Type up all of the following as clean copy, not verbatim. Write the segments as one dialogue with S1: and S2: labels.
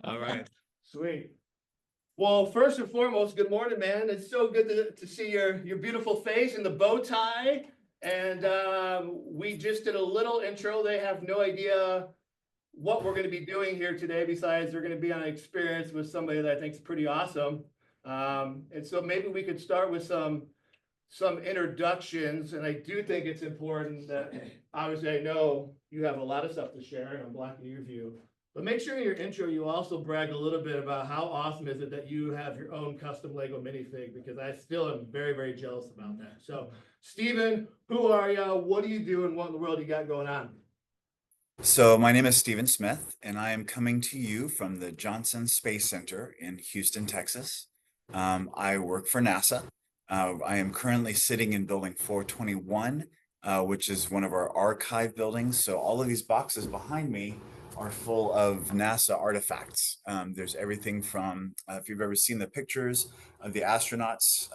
S1: All right.
S2: Sweet. Well, first and foremost, good morning, man. It's so good to see your beautiful face and the bow tie. And we just did a little intro. They have no idea what we're going to be doing here today. Besides, they're going to be on an experience with somebody that I think is pretty awesome. And so maybe we could start with some introductions. And I do think it's important that obviously I know you have a lot of stuff to share, and I'm blocking your view. But make sure in your intro, you also brag a little bit about how awesome is it that you have your own custom Lego minifig, because I still am very, very jealous about that. So, Steven, who are you? What do you do, and what in the world you got going on?
S3: So my name is Stephen Smith, and I am coming to you from the Johnson Space Center in Houston, Texas. I work for NASA. I am currently sitting in building 421, which is one of our archive buildings. So all of these boxes behind me are full of NASA artifacts. There's everything from, if you've ever seen the pictures of the astronauts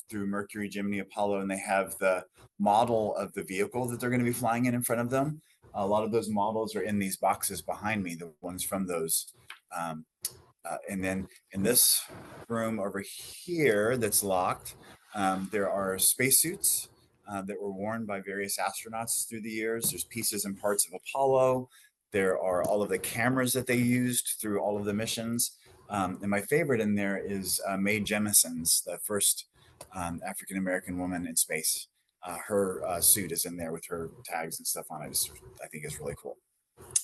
S3: through Mercury, Gemini, Apollo, and they have the model of the vehicle that they're going to be flying in front of them. A lot of those models are in these boxes behind me, the ones from those. And then in this room over here that's locked, there are spacesuits that were worn by various astronauts through the years. There's pieces and parts of Apollo. There are all of the cameras that they used through all of the missions. And my favorite in there is Mae Jemison's, the first African-American woman in space. Her suit is in there with her tags and stuff on it. I think is really cool.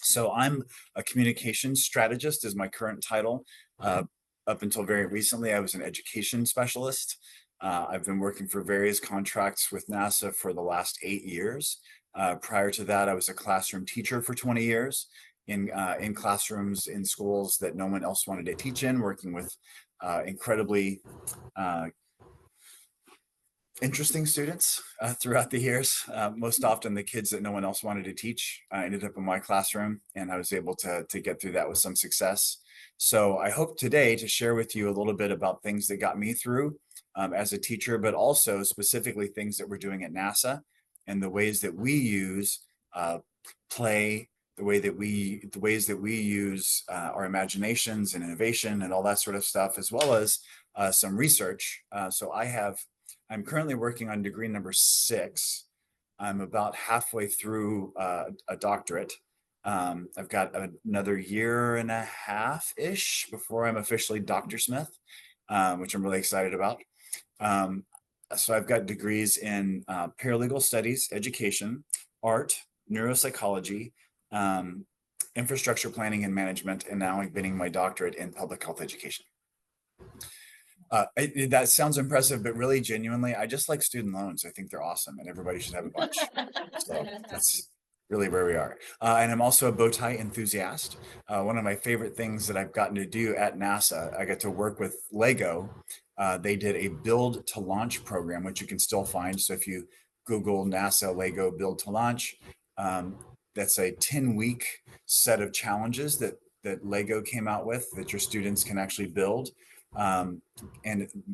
S3: So I'm a communications strategist is my current title. Up until very recently, I was an education specialist. I've been working for various contracts with NASA for the last 8 years. Prior to that, I was a classroom teacher for 20 years in classrooms in schools that no one else wanted to teach in, working with incredibly interesting students throughout the years. Most often the kids that no one else wanted to teach ended up in my classroom, and I was able to get through that with some success. So I hope today to share with you a little bit about things that got me through as a teacher, but also specifically things that we're doing at NASA and the ways that we use play, the ways that we use our imaginations and innovation and all that sort of stuff, as well as some research. I'm currently working on degree number 6. I'm about halfway through a doctorate. I've got another year and a half-ish before I'm officially Dr. Smith, which I'm really excited about. So I've got degrees in paralegal studies, education, art, neuropsychology, infrastructure planning and management, and now I'm getting my doctorate in public health education. That sounds impressive, but really genuinely, I just like student loans. I think they're awesome and everybody should have a bunch. So that's really where we are. And I'm also a bow tie enthusiast. One of my favorite things that I've gotten to do at NASA, I got to work with Lego. They did a build to launch program, which you can still find. So if you Google NASA Lego build to launch, that's a 10-week set of challenges that Lego came out with that your students can actually build. And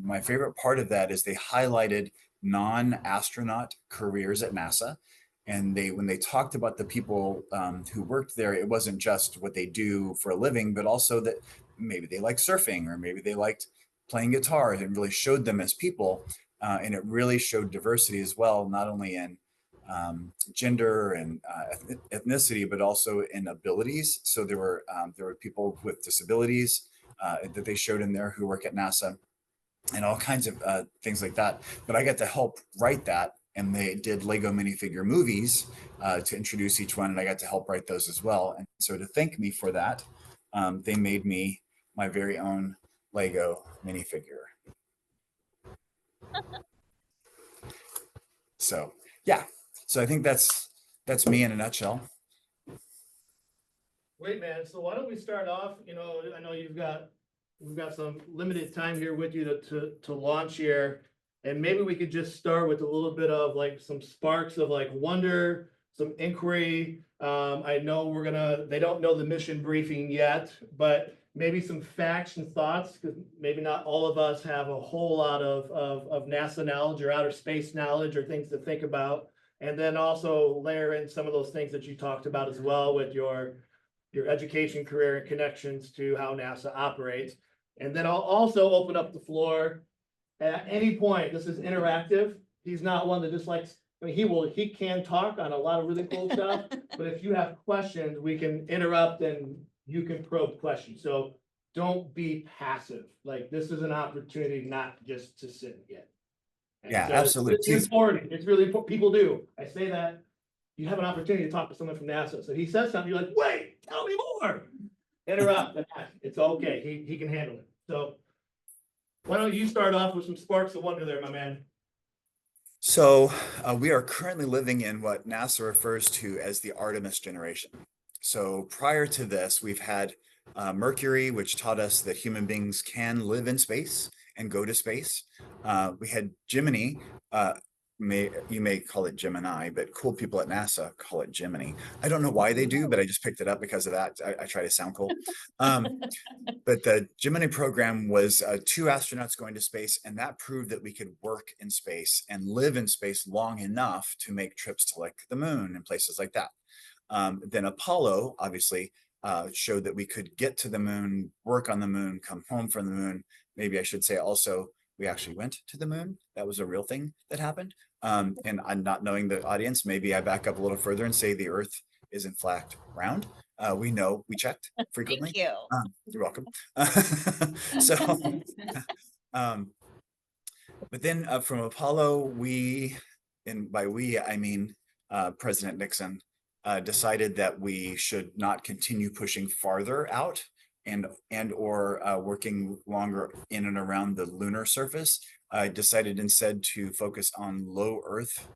S3: my favorite part of that is they highlighted non-astronaut careers at NASA. And when they talked about the people who worked there, it wasn't just what they do for a living, but also that maybe they liked surfing or maybe they liked playing guitar. It really showed them as people. And it really showed diversity as well, not only in gender and ethnicity, but also in abilities. So there were people with disabilities that they showed in there who work at NASA and all kinds of things like that. But I got to help write that, and they did Lego minifigure movies to introduce each one, and I got to help write those as well. And so to thank me for that, they made me my very own Lego minifigure. So yeah, so I think that's me in a nutshell.
S2: Great, man. So why don't we start off? I know we've got some limited time here with you to launch here, and maybe we could just start with a little bit of like some sparks of like wonder, some inquiry. I know they don't know the mission briefing yet, but maybe some facts and thoughts, because maybe not all of us have a whole lot of NASA knowledge or outer space knowledge or things to think about. And then also layer in some of those things that you talked about as well with your your education, career, and connections to how NASA operates. And then I'll also open up the floor at any point. This is interactive. He's not one that just likes, I mean, he can talk on a lot of really cool stuff, but if you have questions, we can interrupt and you can probe questions. So don't be passive. Like, this is an opportunity not just to sit and get. And
S3: Yeah,
S2: so
S3: absolutely.
S2: it's important. It's really important. People do. I say that. You have an opportunity to talk to someone from NASA. So he says something, you're like, wait, tell me more. Interrupt and ask. It's okay. He can handle it. So why don't you start off with some sparks of wonder there, my man?
S3: So we are currently living in what NASA refers to as the Artemis generation. So prior to this, we've had Mercury, which taught us that human beings can live in space and go to space. We had Gemini, you may call it Gemini, but cool people at NASA call it Gemini. I don't know why they do, but I just picked it up because of that. I try to sound cool. But the Gemini program was 2 astronauts going to space, and that proved that we could work in space and live in space long enough to make trips to like the moon and places like that. Then Apollo obviously showed that we could get to the moon, work on the moon, come home from the moon. Maybe I should say also, we actually went to the moon. That was a real thing that happened. And I'm not knowing the audience, maybe I back up a little further and say the Earth is in fact round. We know, we checked frequently.
S1: Thank you.
S3: You're welcome. So, but then from Apollo, and by we, I mean President Nixon, decided that we should not continue pushing farther out and or working longer in and around the lunar surface. I decided instead to focus on low Earth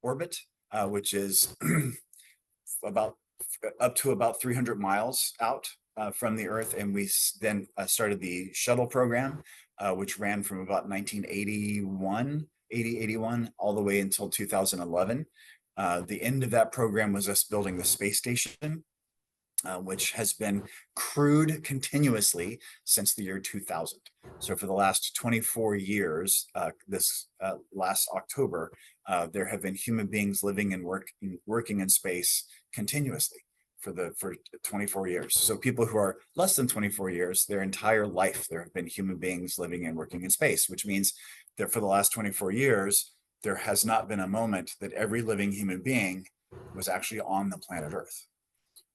S3: orbit, which is about up to about 300 miles out from the Earth. And we then started the shuttle program, which ran from about 1981, all the way until 2011. The end of that program was us building the space station, which has been crewed continuously since the year 2000. So for the last 24 years, this last October, there have been human beings living and working in space continuously for 24 years. So people who are less than 24 years, their entire life, there have been human beings living and working in space, which means that for the last 24 years, there has not been a moment that every living human being was actually on the planet Earth,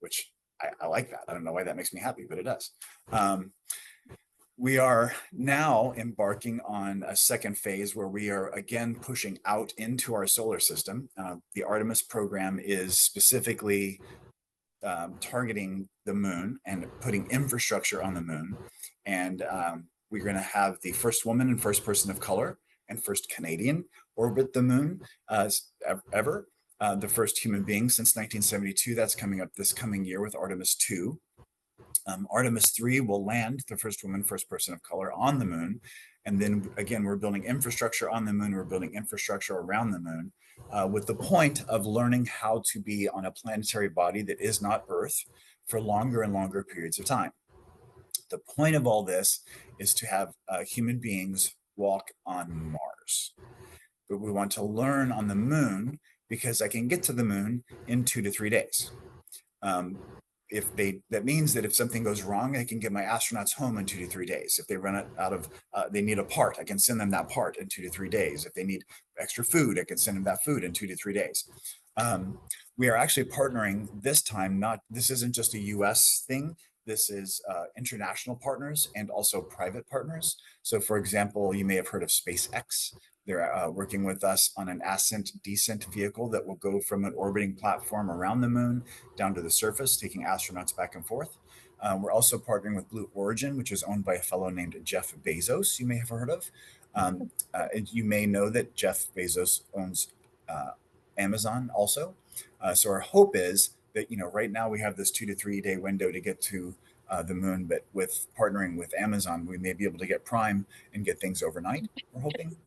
S3: which I like that. I don't know why that makes me happy, but it does. We are now embarking on a second phase where we are again pushing out into our solar system. The Artemis program is specifically targeting the moon and putting infrastructure on the moon. And we're going to have the first woman and first person of color and first Canadian orbit the moon ever. The first human being since 1972. That's coming up this coming year with Artemis 2. Artemis 3 will land the first woman, first person of color on the moon. And then again, we're building infrastructure on the moon. We're building infrastructure around the moon with the point of learning how to be on a planetary body that is not Earth for longer and longer periods of time. The point of all this is to have human beings walk on Mars. But we want to learn on the moon because I can get to the moon in 2 to 3 days. That means that if something goes wrong, I can get my astronauts home in 2 to 3 days. If they run out of, they need a part, I can send them that part in 2 to 3 days. If they need extra food, I can send them that food in 2 to 3 days. We are actually partnering this time, this isn't just a US thing. This is international partners and also private partners. So for example, you may have heard of SpaceX. They're working with us on an ascent-descent vehicle that will go from an orbiting platform around the moon down to the surface, taking astronauts back and forth. We're also partnering with Blue Origin, which is owned by a fellow named Jeff Bezos, you may have heard of. You may know that Jeff Bezos owns Amazon also. So our hope is that, right now we have this 2 to 3 day window to get to the moon, but with partnering with Amazon, we may be able to get Prime and get things overnight, we're hoping.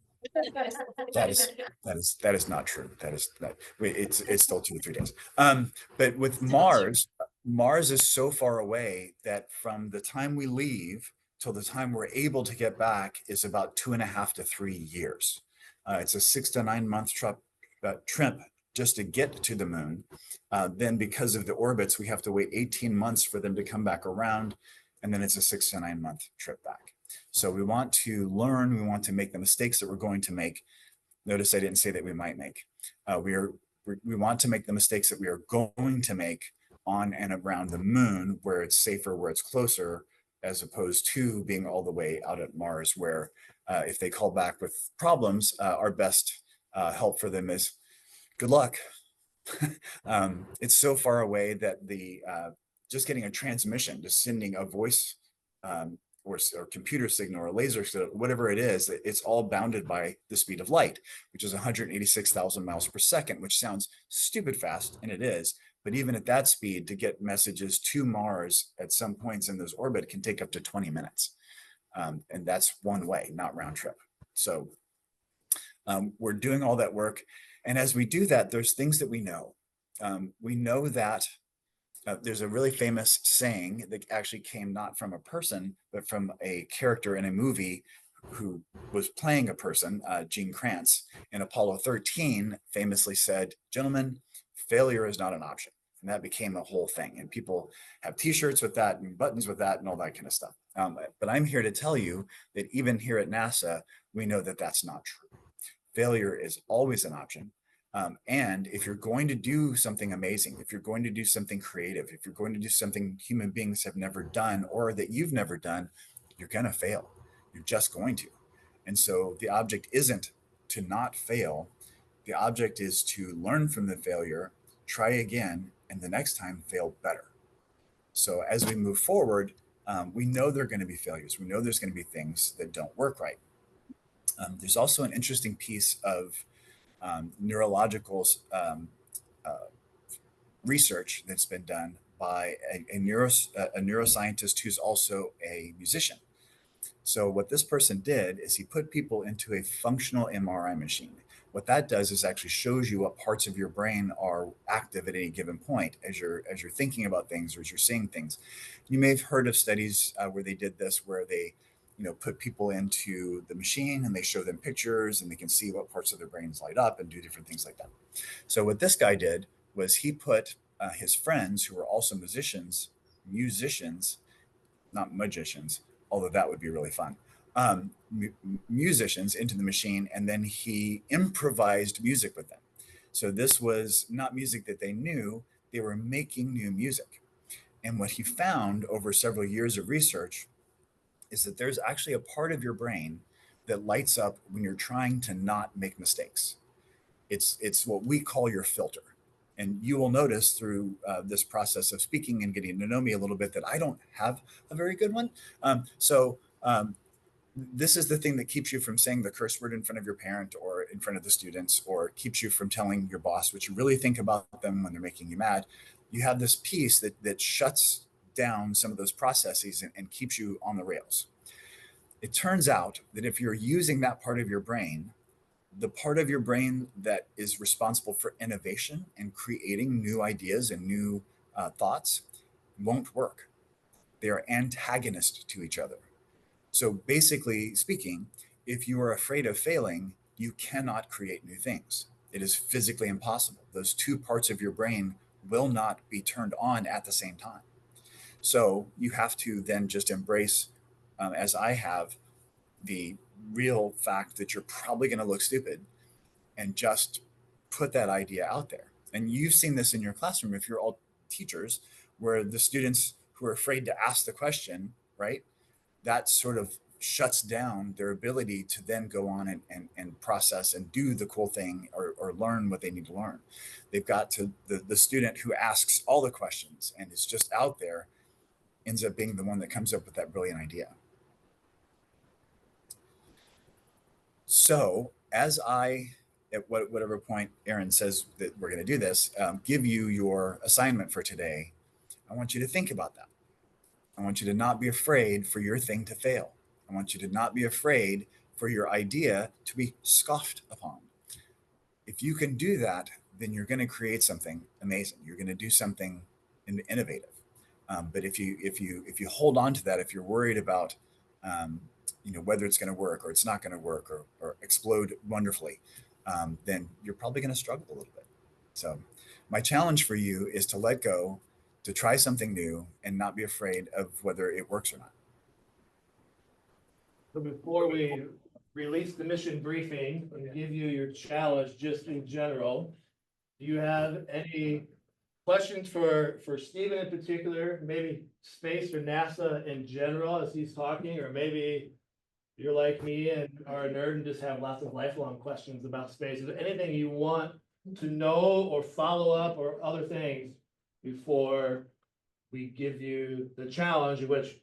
S3: That is not true. It's still 2 to 3 days. But with Mars is so far away that from the time we leave till the time we're able to get back is about 2.5 to 3 years. It's a 6 to 9 month trip just to get to the moon. Then because of the orbits, we have to wait 18 months for them to come back around. And then it's a 6 to 9 month trip back. So we want to learn, we want to make the mistakes that we're going to make. Notice I didn't say that we might make. We want to make the mistakes that we are going to make on and around the moon, where it's safer, where it's closer, as opposed to being all the way out at Mars, where if they call back with problems, our best help for them is good luck. It's so far away that the just getting a transmission, just sending a voice um, or computer signal or laser signal, whatever it is, it's all bounded by the speed of light, which is 186,000 miles per second, which sounds stupid fast, and it is. But even at that speed, to get messages to Mars at some points in this orbit can take up to 20 minutes. And that's one way, not round trip. So we're doing all that work. And as we do that, there's things that we know. We know that there's a really famous saying that actually came not from a person, but from a character in a movie who was playing a person, Gene Kranz, in Apollo 13, famously said, "Gentlemen, failure is not an option." And that became a whole thing. And people have t-shirts with that and buttons with that and all that kind of stuff. But I'm here to tell you that even here at NASA, we know that that's not true. Failure is always an option. And if you're going to do something amazing, if you're going to do something creative, if you're going to do something human beings have never done or that you've never done, you're going to fail. You're just going to. And so the object isn't to not fail. The object is to learn from the failure, try again, and the next time fail better. So as we move forward, we know there are going to be failures. We know there's going to be things that don't work right. There's also an interesting piece of neurological research that's been done by a neuroscientist who's also a musician. So what this person did is he put people into a functional MRI machine. What that does is actually shows you what parts of your brain are active at any given point as you're thinking about things or as you're seeing things. You may have heard of studies where they did this, where they put people into the machine and they show them pictures and they can see what parts of their brains light up and do different things like that. So what this guy did was he put his friends who were also musicians, not magicians, although that would be really fun, musicians into the machine, and then he improvised music with them. So this was not music that they knew, they were making new music. And what he found over several years of research is that there's actually a part of your brain that lights up when you're trying to not make mistakes. It's what we call your filter. And you will notice through this process of speaking and getting to know me a little bit that I don't have a very good one. This is the thing that keeps you from saying the curse word in front of your parent or in front of the students, or keeps you from telling your boss what you really think about them when they're making you mad. You have this piece that shuts down some of those processes and keeps you on the rails. It turns out that if you're using that part of your brain, the part of your brain that is responsible for innovation and creating new ideas and new thoughts won't work. They are antagonist to each other. So basically speaking, if you are afraid of failing, you cannot create new things. It is physically impossible. Those two parts of your brain will not be turned on at the same time. So you have to then just embrace, as I have, the real fact that you're probably going to look stupid and just put that idea out there. And you've seen this in your classroom if you're all teachers, where the students who are afraid to ask the question, right, that sort of shuts down their ability to then go on and process and do the cool thing or learn what they need to learn. They've got to, the student who asks all the questions and is just out there ends up being the one that comes up with that brilliant idea. So as I, at whatever point Aaron says that we're going to do this, give you your assignment for today, I want you to think about that. I want you to not be afraid for your thing to fail. I want you to not be afraid for your idea to be scoffed upon. If you can do that, then you're going to create something amazing. You're going to do something innovative. But if you hold on to that, if you're worried about whether it's going to work or it's not going to work or explode wonderfully, then you're probably going to struggle a little bit. So my challenge for you is to let go, to try something new and not be afraid of whether it works or not.
S2: So before we release the mission briefing and give you your challenge just in general, do you have any questions for Stephen in particular, maybe space or NASA in general as he's talking, or maybe you're like me and are a nerd and just have lots of lifelong questions about space? Is there anything you want to know or follow up or other things before we give you the challenge, in which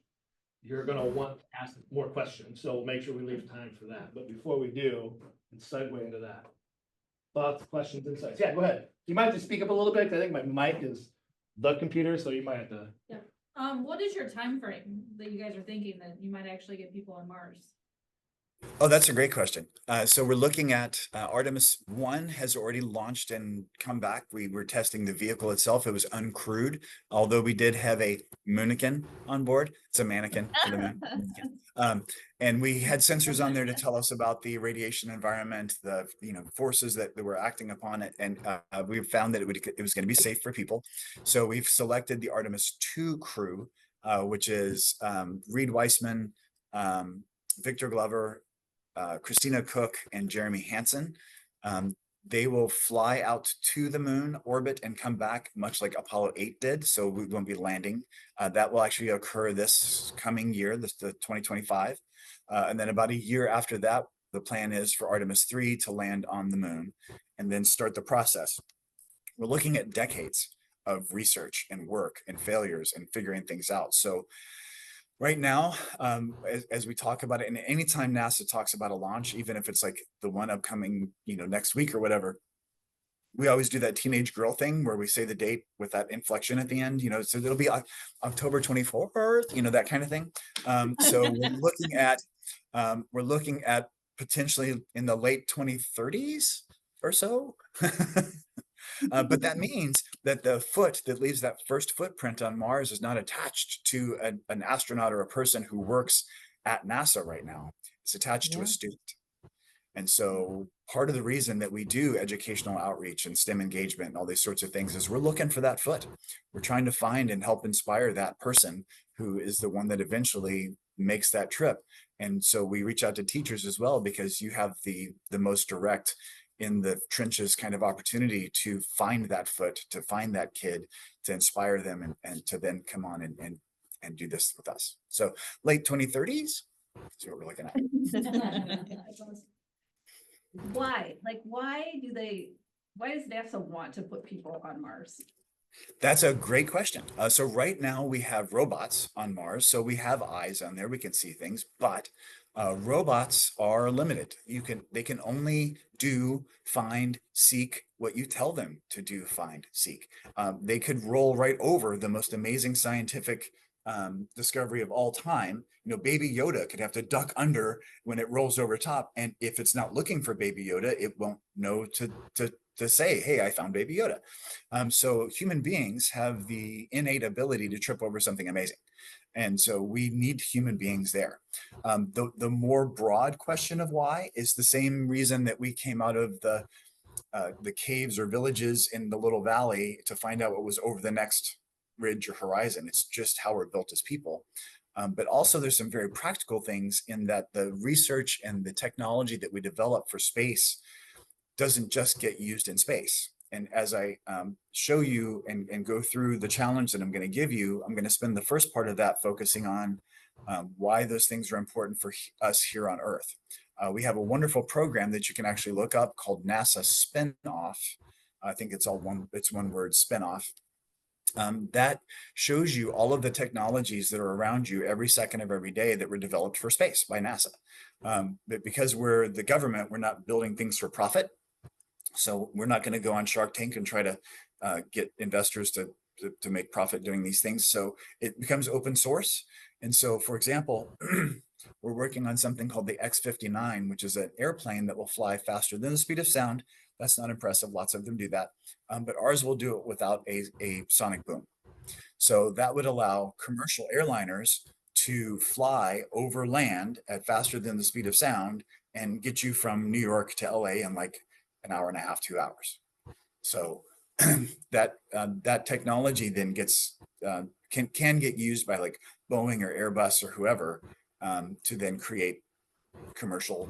S2: you're gonna want to ask more questions, so we'll make sure we leave time for that. But before we do, and segue into that, thoughts, questions, insights. Yeah, go ahead. You might have to speak up a little bit, 'cause I think my mic is the computer, so you might have to.
S1: What is your time frame that you guys are thinking that you might actually get people on Mars?
S3: Oh, that's a great question. So we're looking at Artemis 1 has already launched and come back. We were testing the vehicle itself. It was uncrewed, although we did have a mannequin on board. It's a mannequin for the moon. And we had sensors on there to tell us about the radiation environment, the forces that were acting upon it, and we found that it was going to be safe for people. So we've selected the Artemis 2 crew, which is Reed Weissman, Victor Glover, Christina Cook, and Jeremy Hansen. They will fly out to the moon orbit and come back, much like Apollo 8 did. So we won't be landing. That will actually occur this coming year, the 2025. And then about a year after that, the plan is for Artemis 3 to land on the moon and then start the process. We're looking at decades of research and work and failures and figuring things out. So right now, as we talk about it, and anytime NASA talks about a launch, even if it's like the one upcoming, next week or whatever, we always do that teenage girl thing where we say the date with that inflection at the end, so it'll be October 24th, that kind of thing. So we're looking at potentially in the late 2030s or so. But that means that the foot that leaves that first footprint on Mars is not attached to an astronaut or a person who works at NASA right now. It's attached to a student. And so part of the reason that we do educational outreach and STEM engagement and all these sorts of things is we're looking for that foot. We're trying to find and help inspire that person who is the one that eventually makes that trip. And so we reach out to teachers as well, because you have the most direct in the trenches kind of opportunity to find that foot, to find that kid, to inspire them and to then come on and do this with us. So late 2030s, that's what we're looking at.
S1: Why? Why does NASA want to put people on Mars?
S3: That's a great question. So right now we have robots on Mars. So we have eyes on there, we can see things, but robots are limited. They can only do, find, seek what you tell them to do, find, seek. They could roll right over the most amazing scientific discovery of all time. Baby Yoda could have to duck under when it rolls over top, and if it's not looking for Baby Yoda, it won't know to say, hey, I found Baby Yoda. So human beings have the innate ability to trip over something amazing. And so we need human beings there. The more broad question of why is the same reason that we came out of the caves or villages in the little valley to find out what was over the next ridge or horizon. It's just how we're built as people. But also there's some very practical things in that the research and the technology that we develop for space doesn't just get used in space. And as I show you and go through the challenge that I'm going to give you, I'm going to spend the first part of that focusing on why those things are important for us here on Earth. We have a wonderful program that you can actually look up called NASA Spinoff. I think it's one word, Spinoff. That shows you all of the technologies that are around you every second of every day that were developed for space by NASA. But because we're the government, we're not building things for profit. So we're not going to go on Shark Tank and try to get investors to make profit doing these things. So it becomes open source. And so, for example, we're working on something called the X-59, which is an airplane that will fly faster than the speed of sound. That's not impressive. Lots of them do that. But ours will do it without a sonic boom. So that would allow commercial airliners to fly over land at faster than the speed of sound and get you from New York to LA in like an hour and a half, 2 hours. So that technology then gets can get used by like Boeing or Airbus or whoever to then create commercial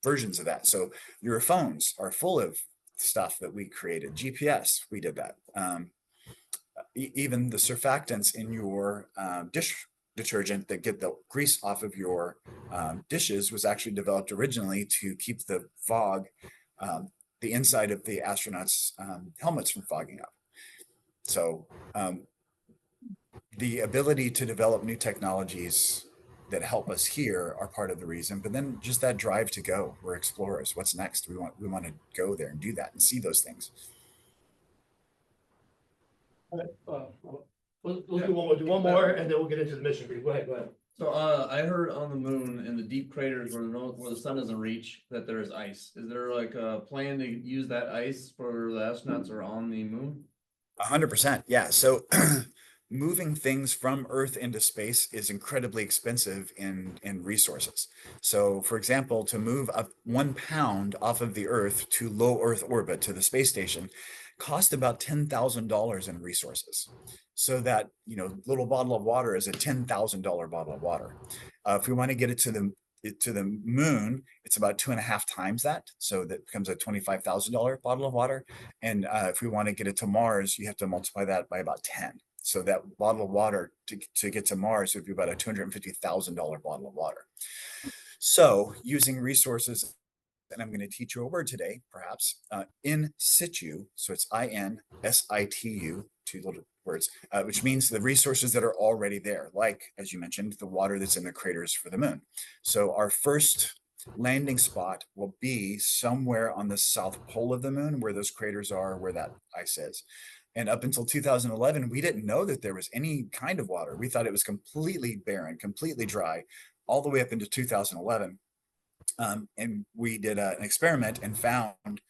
S3: versions of that. So your phones are full of stuff that we created. GPS, we did that. Even the surfactants in your dish detergent that get the grease off of your dishes was actually developed originally to keep the fog, the inside of the astronauts' helmets from fogging up. So the ability to develop new technologies that help us here are part of the reason, but then just that drive to go. We're explorers. What's next? We want to go there and do that and see those things.
S2: We'll do one more, and then we'll get into the mission brief. Go ahead.
S4: So I heard on the moon in the deep craters where the sun doesn't reach that there is ice. Is there like a plan to use that ice for the astronauts or on the moon?
S3: 100%. Yeah. So moving things from Earth into space is incredibly expensive in resources. So for example, to move up 1 pound off of the Earth to low Earth orbit to the space station cost about $10,000 in resources. So that, little bottle of water is a $10,000 bottle of water. If we want to get it to the moon, it's about 2.5 times that. So that becomes a $25,000 bottle of water. And if we want to get it to Mars, you have to multiply that by about 10. So that bottle of water to get to Mars would be about a $250,000 bottle of water. So using resources, and I'm going to teach you a word today, perhaps, in situ. So it's INSITU, 2 little words, which means the resources that are already there, like, as you mentioned, the water that's in the craters for the moon. So our first landing spot will be somewhere on the south pole of the moon, where those craters are, where that ice is. And up until 2011, we didn't know that there was any kind of water. We thought it was completely barren, completely dry, all the way up into 2011. And we did an experiment and found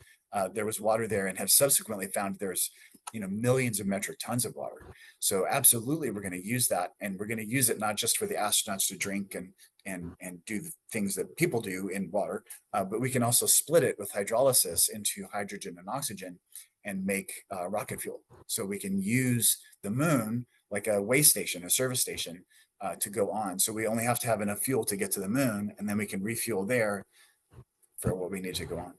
S3: there was water there, and have subsequently found there's millions of metric tons of water. So absolutely, we're going to use that, and we're going to use it not just for the astronauts to drink and do the things that people do in water, but we can also split it with hydrolysis into hydrogen and oxygen and make rocket fuel. So we can use the moon like a way station, a service station, to go on. So we only have to have enough fuel to get to the moon, and then we can refuel there for what we need to go on.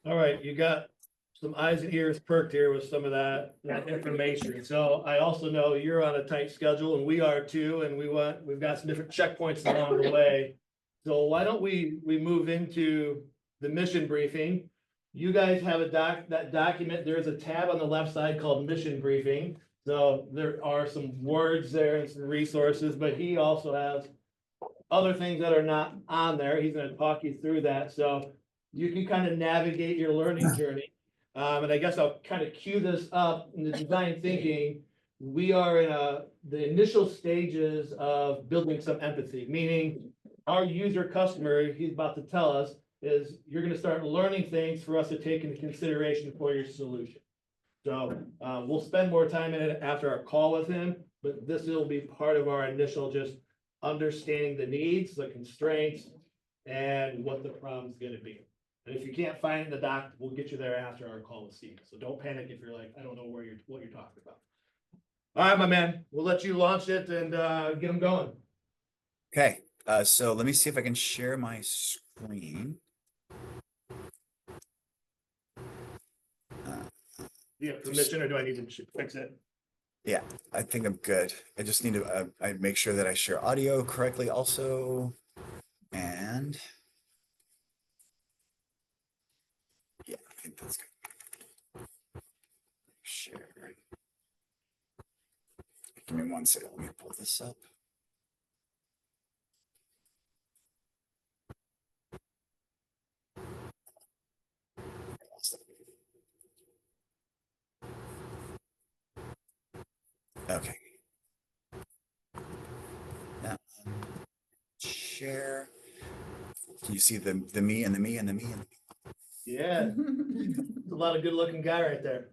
S2: All right, you got some eyes and ears perked here with some of that information. So I also know you're on a tight schedule, and we are too, and we've got some different checkpoints along the way. So why don't we move into the mission briefing? You guys have that document. There's a tab on the left side called mission briefing. So there are some words there and some resources, but he also has other things that are not on there. He's going to talk you through that. So you can kind of navigate your learning journey. And I guess I'll kind of cue this up in the design thinking. We are in the initial stages of building some empathy, meaning our user customer, he's about to tell us, is you're going to start learning things for us to take into consideration for your solution. So we'll spend more time in it after our call with him, but this will be part of our initial just understanding the needs, the constraints, and what the problem's going to be. And if you can't find the doc, we'll get you there after our call with Steve. So don't panic if you're like, I don't know what you're talking about. All right, my man, we'll let you launch it and get them going.
S3: Okay, so let me see if I can share my screen.
S2: Do you have permission, or do I need to fix it?
S3: Yeah, I think I'm good. I just need to I make sure that I share audio correctly also. And yeah, I think that's good. Share. Give me 1 second. Let me pull this up. Okay. Now, share. Can you see the me and the me and the me and the me?
S2: Yeah, it's a lot of good looking guy right there.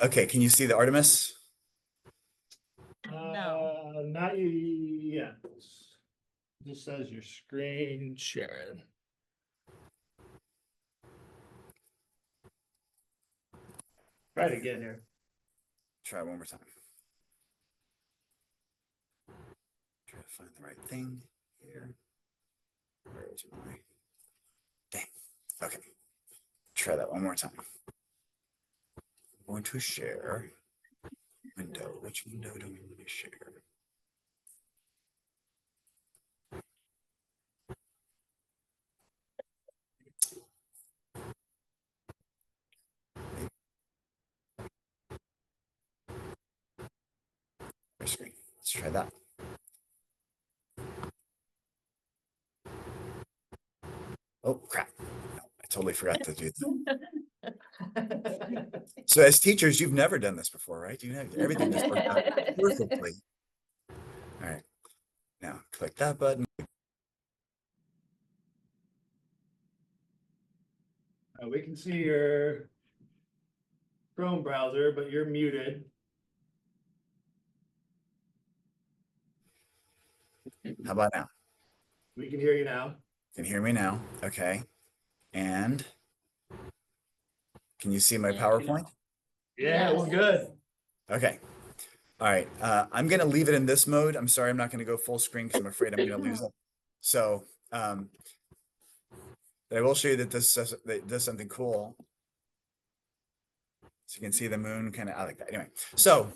S3: Okay, can you see the Artemis?
S1: No.
S2: Not yet. Just says your screen sharing. Try it again here.
S3: Try it one more time. Try to find the right thing here. Where is my? Dang. Okay. Try that one more time. I'm going to share window. Which window do we want to share? Screen. Let's try that. Oh crap. No, I totally forgot to do that. So as teachers, you've never done this before, right? You have everything just worked out perfectly. All right. Now click that button.
S2: We can see your Chrome browser, but you're muted.
S3: How about now?
S2: We can hear you now.
S3: Can you hear me now? Okay. And can you see my PowerPoint?
S2: Yeah, we're good.
S3: Okay. All right. I'm going to leave it in this mode. I'm sorry, I'm not going to go full screen because I'm afraid I'm going to lose it. So, but I will show you that this does something cool. So you can see the moon kind of out like that. Anyway, so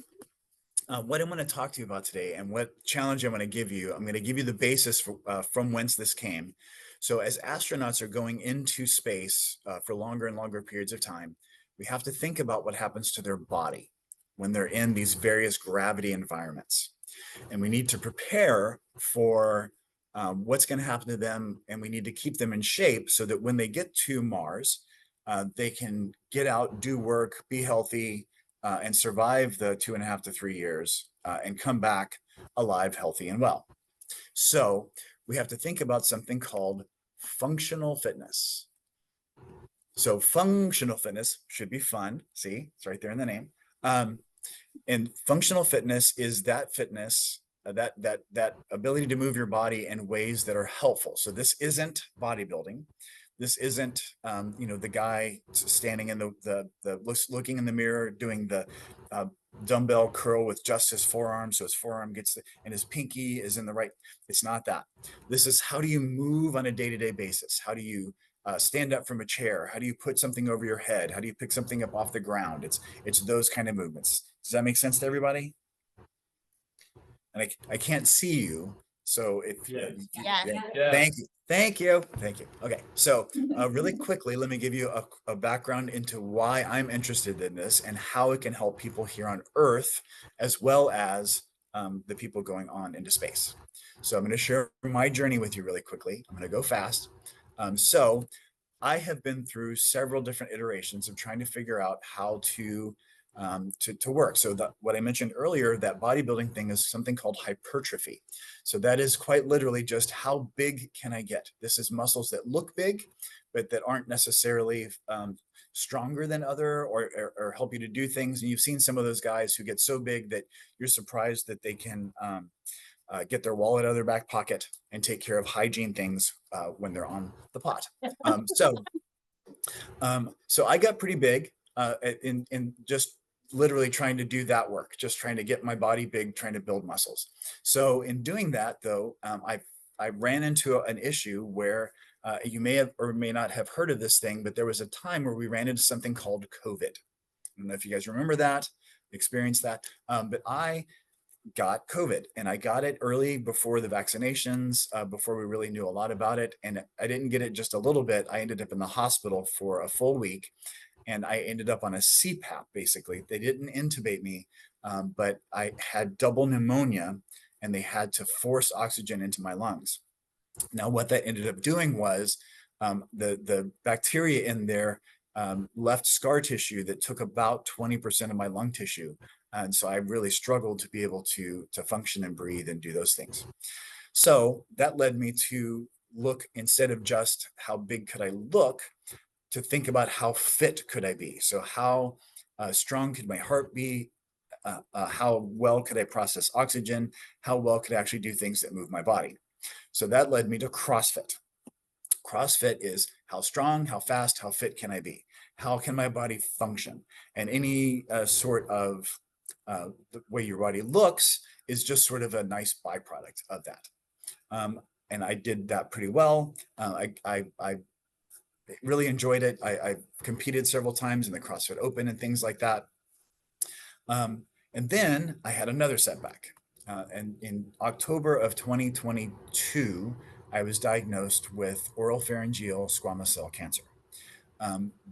S3: what I want to talk to you about today and what challenge I want to give you, I'm going to give you the basis for, from whence this came. So as astronauts are going into space for longer and longer periods of time, we have to think about what happens to their body when they're in these various gravity environments. And we need to prepare for what's going to happen to them, and we need to keep them in shape so that when they get to Mars, they can get out, do work, be healthy, and survive the 2.5 to 3 years and come back alive, healthy, and well. So we have to think about something called functional fitness. So functional fitness should be fun. See, it's right there in the name. And functional fitness is that fitness, that ability to move your body in ways that are helpful. So this isn't bodybuilding. This isn't, the guy standing in looking in the mirror, doing the dumbbell curl with just his forearm. So his forearm gets, and his pinky is in the right. It's not that. This is how do you move on a day-to-day basis? How do you stand up from a chair? How do you put something over your head? How do you pick something up off the ground? It's those kind of movements. Does that make sense to everybody? And I can't see you. So if
S2: Yeah.
S3: Thank you. Okay, so really quickly, let me give you a background into why I'm interested in this and how it can help people here on Earth, as well as the people going on into space. So I'm going to share my journey with you really quickly. I'm going to go fast. So I have been through several different iterations of trying to figure out how to work. So what I mentioned earlier, that bodybuilding thing is something called hypertrophy. So that is quite literally just how big can I get? This is muscles that look big, but that aren't necessarily stronger than other or help you to do things. And you've seen some of those guys who get so big that you're surprised that they can get their wallet out of their back pocket and take care of hygiene things when they're on the pot. So I got pretty big in just literally trying to do that work, just trying to get my body big, trying to build muscles. So in doing that, though, I ran into an issue where you may have or may not have heard of this thing, but there was a time where we ran into something called COVID. I don't know if you guys remember that, experienced that, but I got COVID, and I got it early before the vaccinations, before we really knew a lot about it. And I didn't get it just a little bit. I ended up in the hospital for a full week, and I ended up on a CPAP. Basically, they didn't intubate me, but I had double pneumonia, and they had to force oxygen into my lungs. Now, what that ended up doing was the bacteria in there left scar tissue that took about 20% of my lung tissue. And so I really struggled to be able to function and breathe and do those things. So that led me to look, instead of just how big could I look, to think about how fit could I be. So how strong could my heart be? How well could I process oxygen? How well could I actually do things that move my body? So that led me to CrossFit. CrossFit is how strong, how fast, how fit can I be? How can my body function? And any sort of the way your body looks is just sort of a nice byproduct of that. And I did that pretty well. I really enjoyed it. I competed several times in the CrossFit Open and things like that. And then I had another setback. And in October of 2022, I was diagnosed with oropharyngeal squamous cell cancer.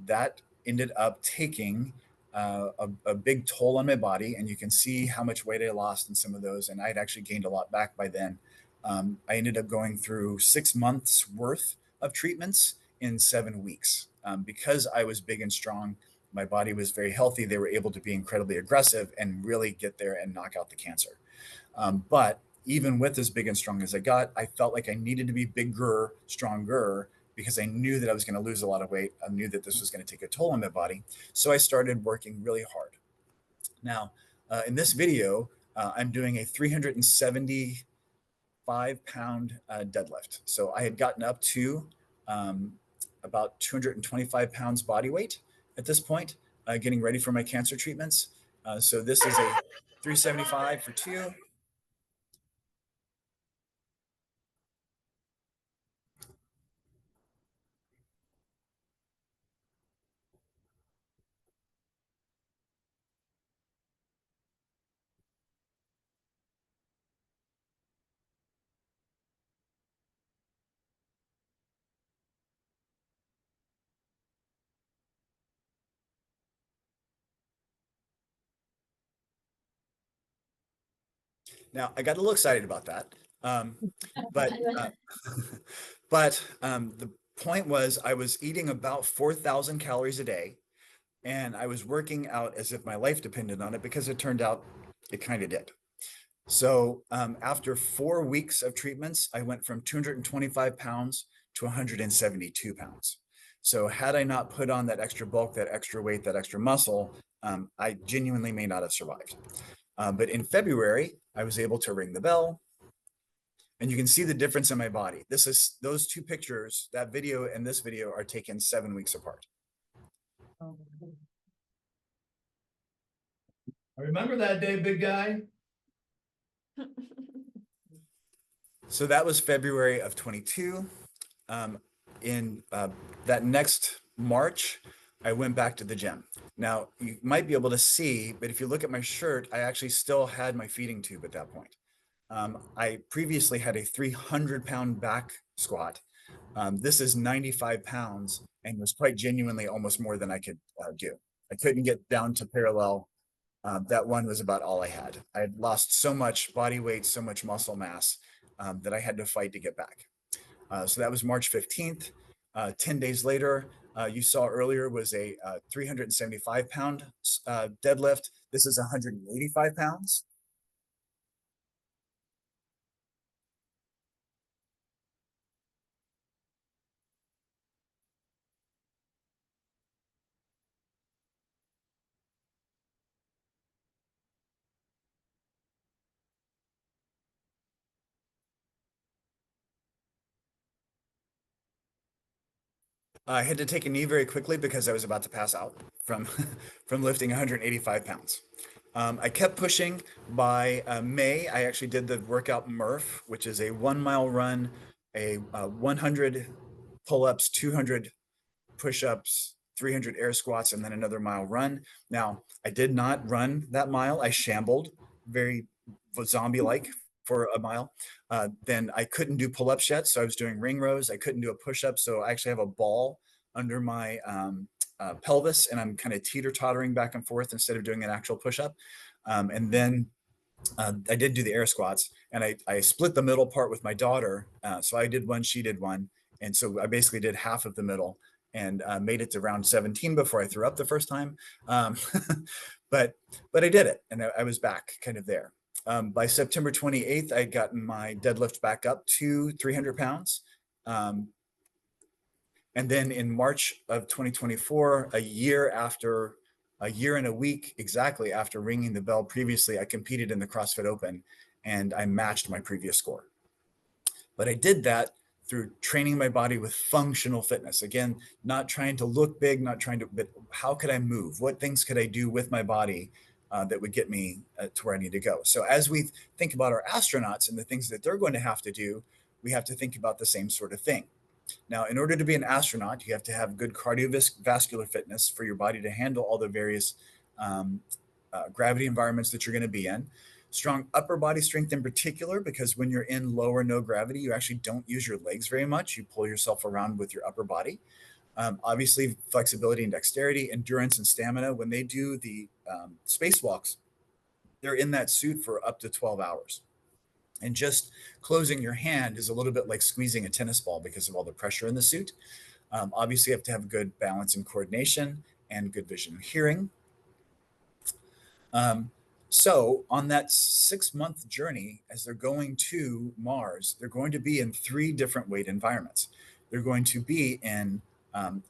S3: That ended up taking a big toll on my body, and you can see how much weight I lost in some of those, and I had actually gained a lot back by then. I ended up going through 6 months worth of treatments in 7 weeks. Because I was big and strong, my body was very healthy. They were able to be incredibly aggressive and really get there and knock out the cancer. But even with as big and strong as I got, I felt like I needed to be bigger, stronger, because I knew that I was going to lose a lot of weight. I knew that this was going to take a toll on my body. So I started working really hard. Now, in this video, I'm doing a 375-pound deadlift. So I had gotten up to about 225 pounds body weight at this point, getting ready for my cancer treatments. So this is a 375 for 2. Now, I got a little excited about that. But the point was I was eating about 4,000 calories a day, and I was working out as if my life depended on it, because it turned out it kind of did. So after 4 weeks of treatments, I went from 225 pounds to 172 pounds. So had I not put on that extra bulk, that extra weight, that extra muscle, I genuinely may not have survived. But in February, I was able to ring the bell, and you can see the difference in my body. This is those two pictures, that video and this video, are taken 7 weeks apart.
S4: I remember that day, big guy.
S3: So that was February of 22. In that next March, I went back to the gym. Now, you might be able to see, but if you look at my shirt, I actually still had my feeding tube at that point. I previously had a 300-pound back squat. This is 95 pounds and was quite genuinely almost more than I could do. I couldn't get down to parallel. That one was about all I had. I had lost so much body weight, so much muscle mass that I had to fight to get back. So that was March 15th. 10 days later, you saw earlier was a 375-pound deadlift. This is 185 pounds. I had to take a knee very quickly because I was about to pass out from from lifting 185 pounds. I kept pushing. By May, I actually did the workout Murph, which is a 1 mile run, a 100 pull-ups, 200 push-ups, 300 air squats, and then another mile run. Now, I did not run that mile. I shambled very zombie-like for a mile. Then I couldn't do pull-ups yet, so I was doing ring rows. I couldn't do a push-up, so I actually have a ball under my pelvis, and I'm kind of teeter-tottering back and forth instead of doing an actual push-up. And then I did do the air squats, and I split the middle part with my daughter. So I did one, she did one. And so I basically did half of the middle, and made it to round 17 before I threw up the first time. But I did it, and I was back kind of there. By September 28th, I'd gotten my deadlift back up to 300 pounds. And then in March of 2024, a year and a week exactly after ringing the bell previously, I competed in the CrossFit Open, and I matched my previous score. But I did that through training my body with functional fitness. Again, not trying to look big, not trying to, but how could I move? What things could I do with my body that would get me to where I need to go? So as we think about our astronauts and the things that they're going to have to do, we have to think about the same sort of thing. Now, in order to be an astronaut, you have to have good cardiovascular fitness for your body to handle all the various gravity environments that you're going to be in. Strong upper body strength in particular, because when you're in low or no gravity, you actually don't use your legs very much. You pull yourself around with your upper body. Obviously, flexibility and dexterity, endurance and stamina. When they do the spacewalks, they're in that suit for up to 12 hours. And just closing your hand is a little bit like squeezing a tennis ball because of all the pressure in the suit. Obviously, you have to have good balance and coordination and good vision and hearing. So on that 6-month journey, as they're going to Mars, they're going to be in 3 different weight environments. They're going to be in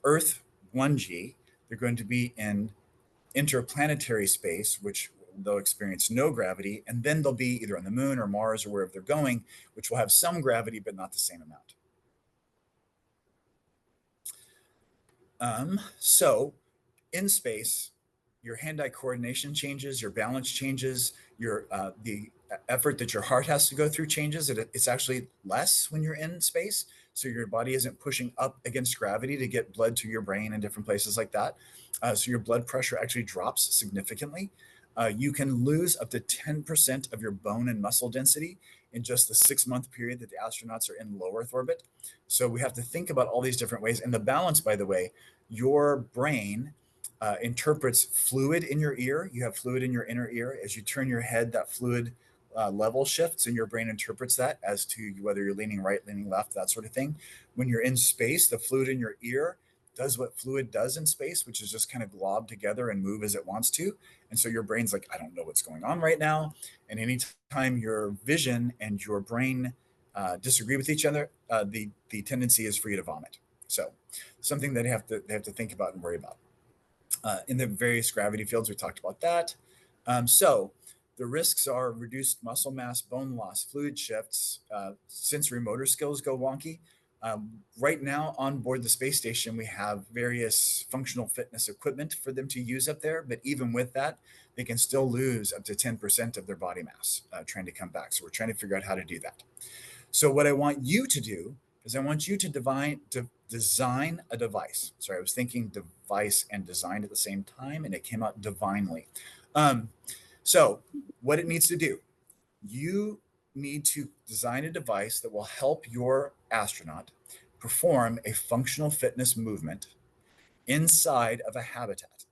S3: Earth 1G. They're going to be in interplanetary space, which they'll experience no gravity. And then they'll be either on the moon or Mars or wherever they're going, which will have some gravity, but not the same amount. So in space, your hand-eye coordination changes, your balance changes, your the effort that your heart has to go through changes. It's actually less when you're in space, so your body isn't pushing up against gravity to get blood to your brain and different places like that. So your blood pressure actually drops significantly. You can lose up to 10% of your bone and muscle density in just the 6-month period that the astronauts are in low Earth orbit. So we have to think about all these different ways. And the balance, by the way, your brain interprets fluid in your ear. You have fluid in your inner ear. As you turn your head, that fluid level shifts and your brain interprets that as to whether you're leaning right, leaning left, that sort of thing. When you're in space, the fluid in your ear does what fluid does in space, which is just kind of glob together and move as it wants to. And so your brain's like, I don't know what's going on right now. And anytime your vision and your brain disagree with each other, the tendency is for you to vomit. So something that they have to think about and worry about. In the various gravity fields, we talked about that. So the risks are reduced muscle mass, bone loss, fluid shifts, sensory motor skills go wonky. Right now on board the space station, we have various functional fitness equipment for them to use up there. But even with that, they can still lose up to 10% of their body mass trying to come back. So we're trying to figure out how to do that. So what I want you to do is I want you to design a device. Sorry, I was thinking device and design at the same time, and it came out divinely. So what it needs to do, you need to design a device that will help your astronaut perform a functional fitness movement inside of a habitat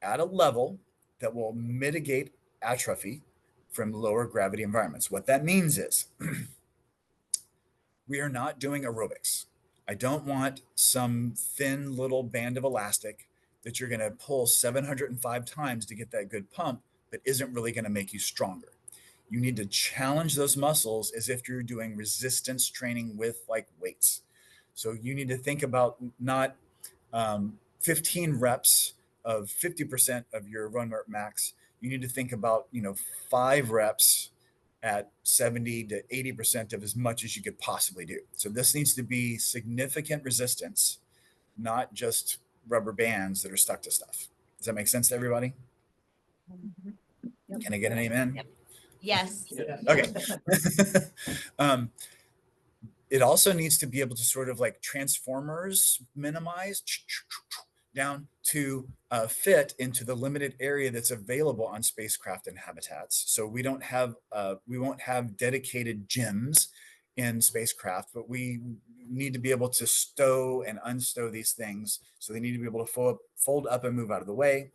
S3: at a level that will mitigate atrophy from lower gravity environments. What that means is we are not doing aerobics. I don't want some thin little band of elastic that you're going to pull 705 times to get that good pump that isn't really going to make you stronger. You need to challenge those muscles as if you're doing resistance training with like weights. So you need to think about not 15 reps of 50% of your run max. You need to think about 5 reps at 70 to 80% of as much as you could possibly do. So this needs to be significant resistance, not just rubber bands that are stuck to stuff. Does that make sense to everybody?
S1: Yep.
S3: Can I get an amen?
S5: Yep. Yes.
S3: Okay. It also needs to be able to sort of like transformers minimize down to fit into the limited area that's available on spacecraft and habitats. So we won't have dedicated gyms in spacecraft, but we need to be able to stow and unstow these things. So they need to be able to fold up and move out of the way.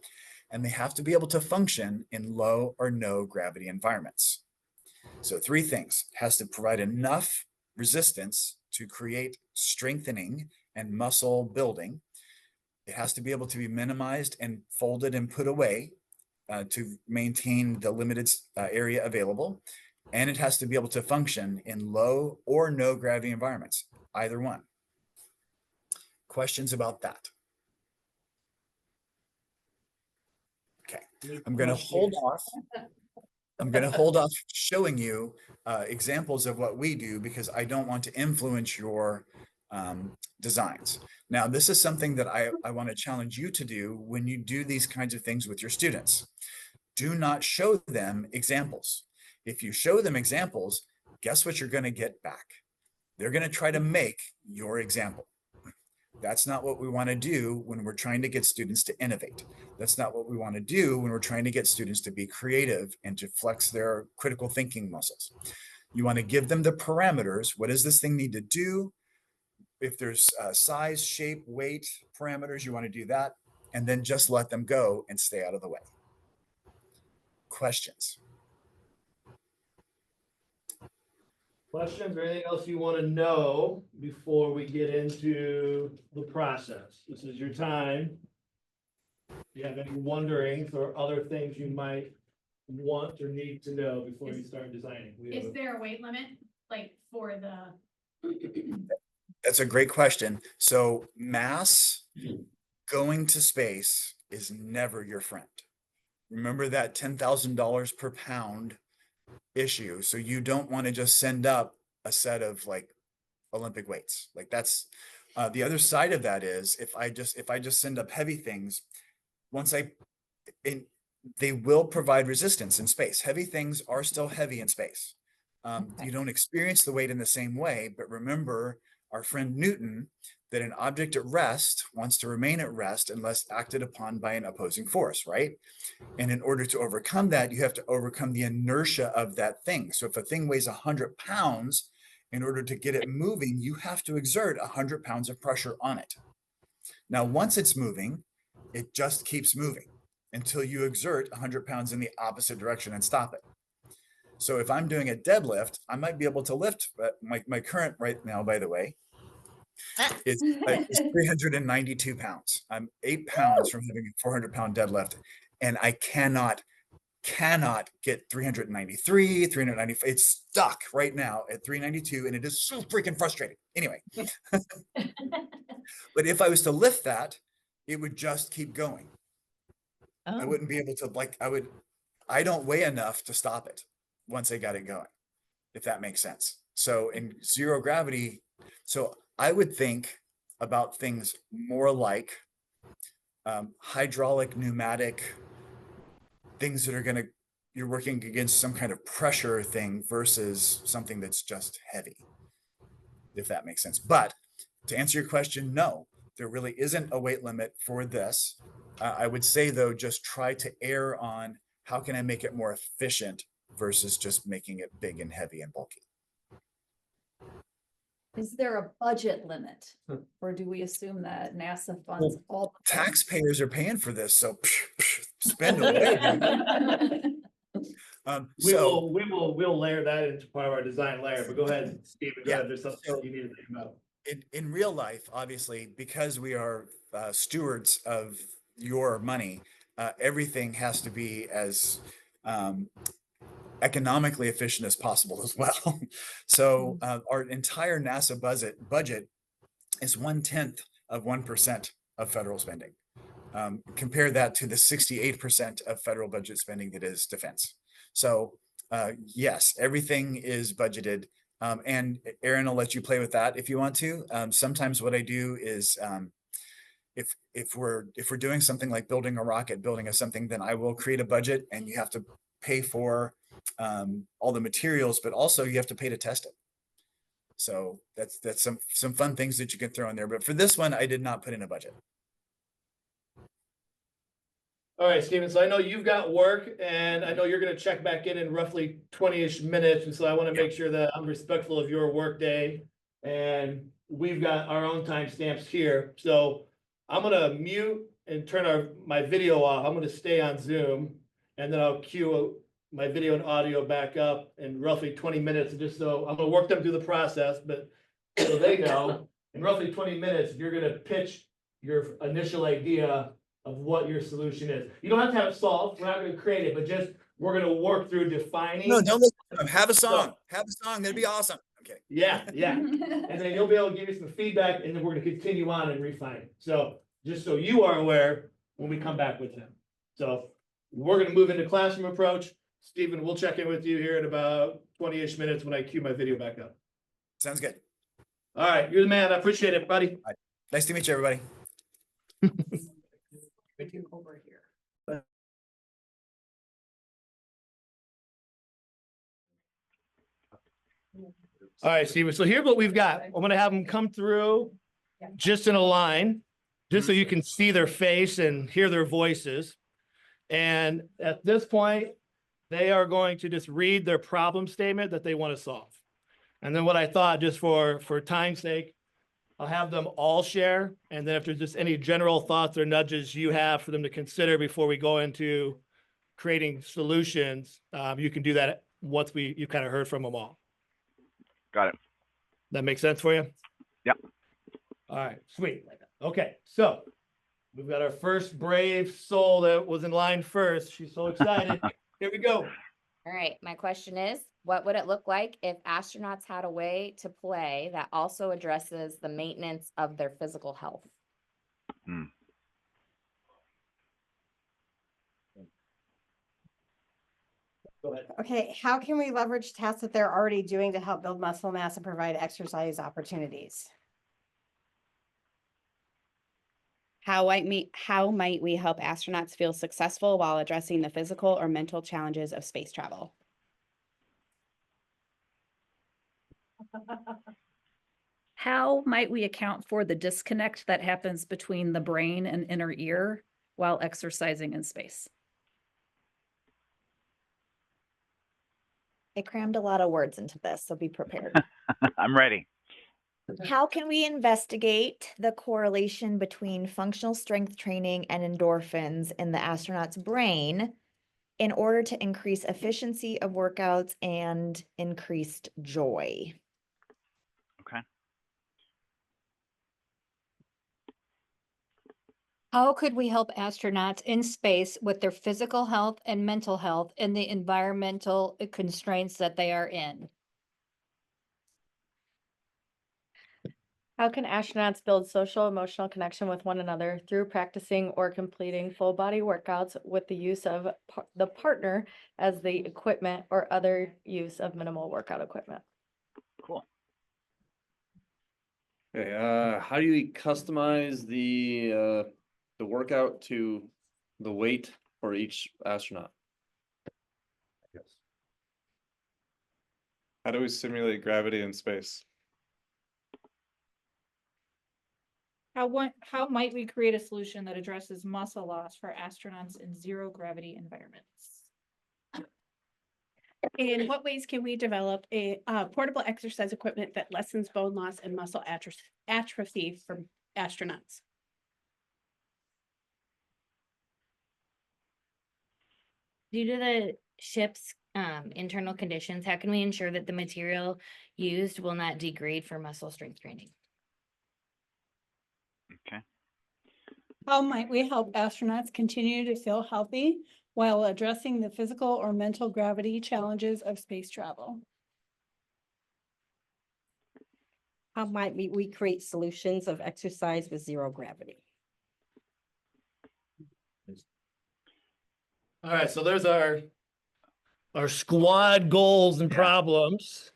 S3: And they have to be able to function in low or no gravity environments. So 3 things: has to provide enough resistance to create strengthening and muscle building. It has to be able to be minimized and folded and put away to maintain the limited area available. And it has to be able to function in low or no gravity environments, either one. Questions about that? Okay, I'm going to hold off. I'm going to hold off showing you examples of what we do because I don't want to influence your designs. Now, this is something that I want to challenge you to do when you do these kinds of things with your students. Do not show them examples. If you show them examples, guess what you're going to get back? They're going to try to make your example. That's not what we want to do when we're trying to get students to innovate. That's not what we want to do when we're trying to get students to be creative and to flex their critical thinking muscles. You want to give them the parameters. What does this thing need to do? If there's size, shape, weight parameters, you want to do that. And then just let them go and stay out of the way. Questions?
S2: Questions or anything else you want to know before we get into the process? This is your time. If you have any wonderings or other things you might want or need to know before you start designing.
S5: Is there a weight limit, like for the,
S3: That's a great question. So mass going to space is never your friend. Remember that $10,000 per pound issue. So you don't want to just send up a set of like Olympic weights. Like that's the other side of that is if I just send up heavy things, they will provide resistance in space. Heavy things are still heavy in space. You don't experience the weight in the same way, but remember our friend Newton, that an object at rest wants to remain at rest unless acted upon by an opposing force, right? And in order to overcome that, you have to overcome the inertia of that thing. So if a thing weighs 100 pounds, in order to get it moving, you have to exert 100 pounds of pressure on it. Now, once it's moving, it just keeps moving until you exert 100 pounds in the opposite direction and stop it. So if I'm doing a deadlift, I might be able to lift, my current right now, by the way, is 392 pounds. I'm 8 pounds from having a 400-pound deadlift, and I cannot get 393, 395. It's stuck right now at 392, and it is so freaking frustrating. Anyway, but if I was to lift that, it would just keep going. I wouldn't be able to I don't weigh enough to stop it once I got it going, if that makes sense. So in zero gravity, so I would think about things more like hydraulic, pneumatic, things that are you're working against some kind of pressure thing versus something that's just heavy, if that makes sense. But to answer your question, no, there really isn't a weight limit for this. I would say though, just try to err on how can I make it more efficient versus just making it big and heavy and bulky.
S1: Is there a budget limit? Or do we assume that NASA funds all?
S3: Taxpayers are paying for this, so spend away.
S2: We'll layer that into part of our design layer, but go ahead, Stephen, go
S3: Yeah,
S2: ahead, there's something you need to think about.
S3: In real life, obviously, because we are stewards of your money, everything has to be as economically efficient as possible as well. So our entire NASA budget is 1/10 of 1% of federal spending. Compare that to the 68% of federal budget spending that is defense. So yes, everything is budgeted. And Aaron, I'll let you play with that if you want to. Sometimes what I do is if we're doing something like building a rocket, building something, then I will create a budget and you have to pay for all the materials, but also you have to pay to test it. So that's some fun things that you can throw in there. But for this one, I did not put in a budget.
S2: All right, Stephen, so I know you've got work and I know you're gonna check back in roughly 20-ish minutes. And so I want to make sure that I'm respectful of your work day. And we've got our own timestamps here. So I'm gonna mute and turn my video off. I'm gonna stay on Zoom and then I'll cue my video and audio back up in roughly 20 minutes. Just so I'm gonna work them through the process, but so they know in roughly 20 minutes, you're gonna pitch your initial idea of what your solution is. You don't have to have it solved. We're not going to create it, but just we're going to work through defining.
S3: No, don't listen to them. Have a song. Have a song. That'd be awesome. Okay.
S2: Yeah. And then you'll be able to give you some feedback, and then we're going to continue on and refine. So just so you are aware when we come back with him. So we're going to move into classroom approach. Stephen, we'll check in with you here in about 20-ish minutes when I cue my video back up.
S3: Sounds good.
S2: All right, you're the man. I appreciate it, buddy.
S3: Nice to meet you, everybody.
S1: Over here.
S2: All right, Steven, so here's what we've got. I'm gonna have them come through just in a line, just so you can see their face and hear their voices. And at this point, they are going to just read their problem statement that they want to solve. And then what I thought, just for time's sake, I'll have them all share. And then if there's just any general thoughts or nudges you have for them to consider before we go into creating solutions, you can do that once you kind of heard from them all.
S6: Got it.
S2: That makes sense for you?
S6: Yep.
S2: All right, sweet. Okay, so we've got our first brave soul that was in line first. She's so excited. Here we go.
S7: All right, my question is, what would it look like if astronauts had a way to play that also addresses the maintenance of their physical health?
S2: Go ahead.
S8: Okay, how can we leverage tasks that they're already doing to help build muscle mass and provide exercise opportunities?
S9: How might we help astronauts feel successful while addressing the physical or mental challenges of space travel?
S1: How might we account for the disconnect that happens between the brain and inner ear while exercising in space?
S10: I crammed a lot of words into this, so be prepared.
S6: I'm ready.
S10: How can we investigate the correlation between functional strength training and endorphins in the astronaut's brain in order to increase efficiency of workouts and increased joy?
S6: Okay.
S11: How could we help astronauts in space with their physical health and mental health in the environmental constraints that they are in?
S12: How can astronauts build social emotional connection with one another through practicing or completing full body workouts with the use of the partner as the equipment or other use of minimal workout equipment?
S6: Cool.
S4: Okay, how do you customize the workout to the weight for each astronaut?
S13: How do we simulate gravity in space?
S11: How might we create a solution that addresses muscle loss for astronauts in zero gravity environments?
S9: In what ways can we develop a portable exercise equipment that lessens bone loss and muscle atrophy for astronauts?
S7: Due to the ship's internal conditions, how can we ensure that the material used will not degrade for muscle strength training?
S6: Okay.
S11: How might we help astronauts continue to feel healthy while addressing the physical or mental gravity challenges of space travel?
S8: How might we create solutions of exercise with zero gravity?
S2: All right, so there's our squad goals and problems.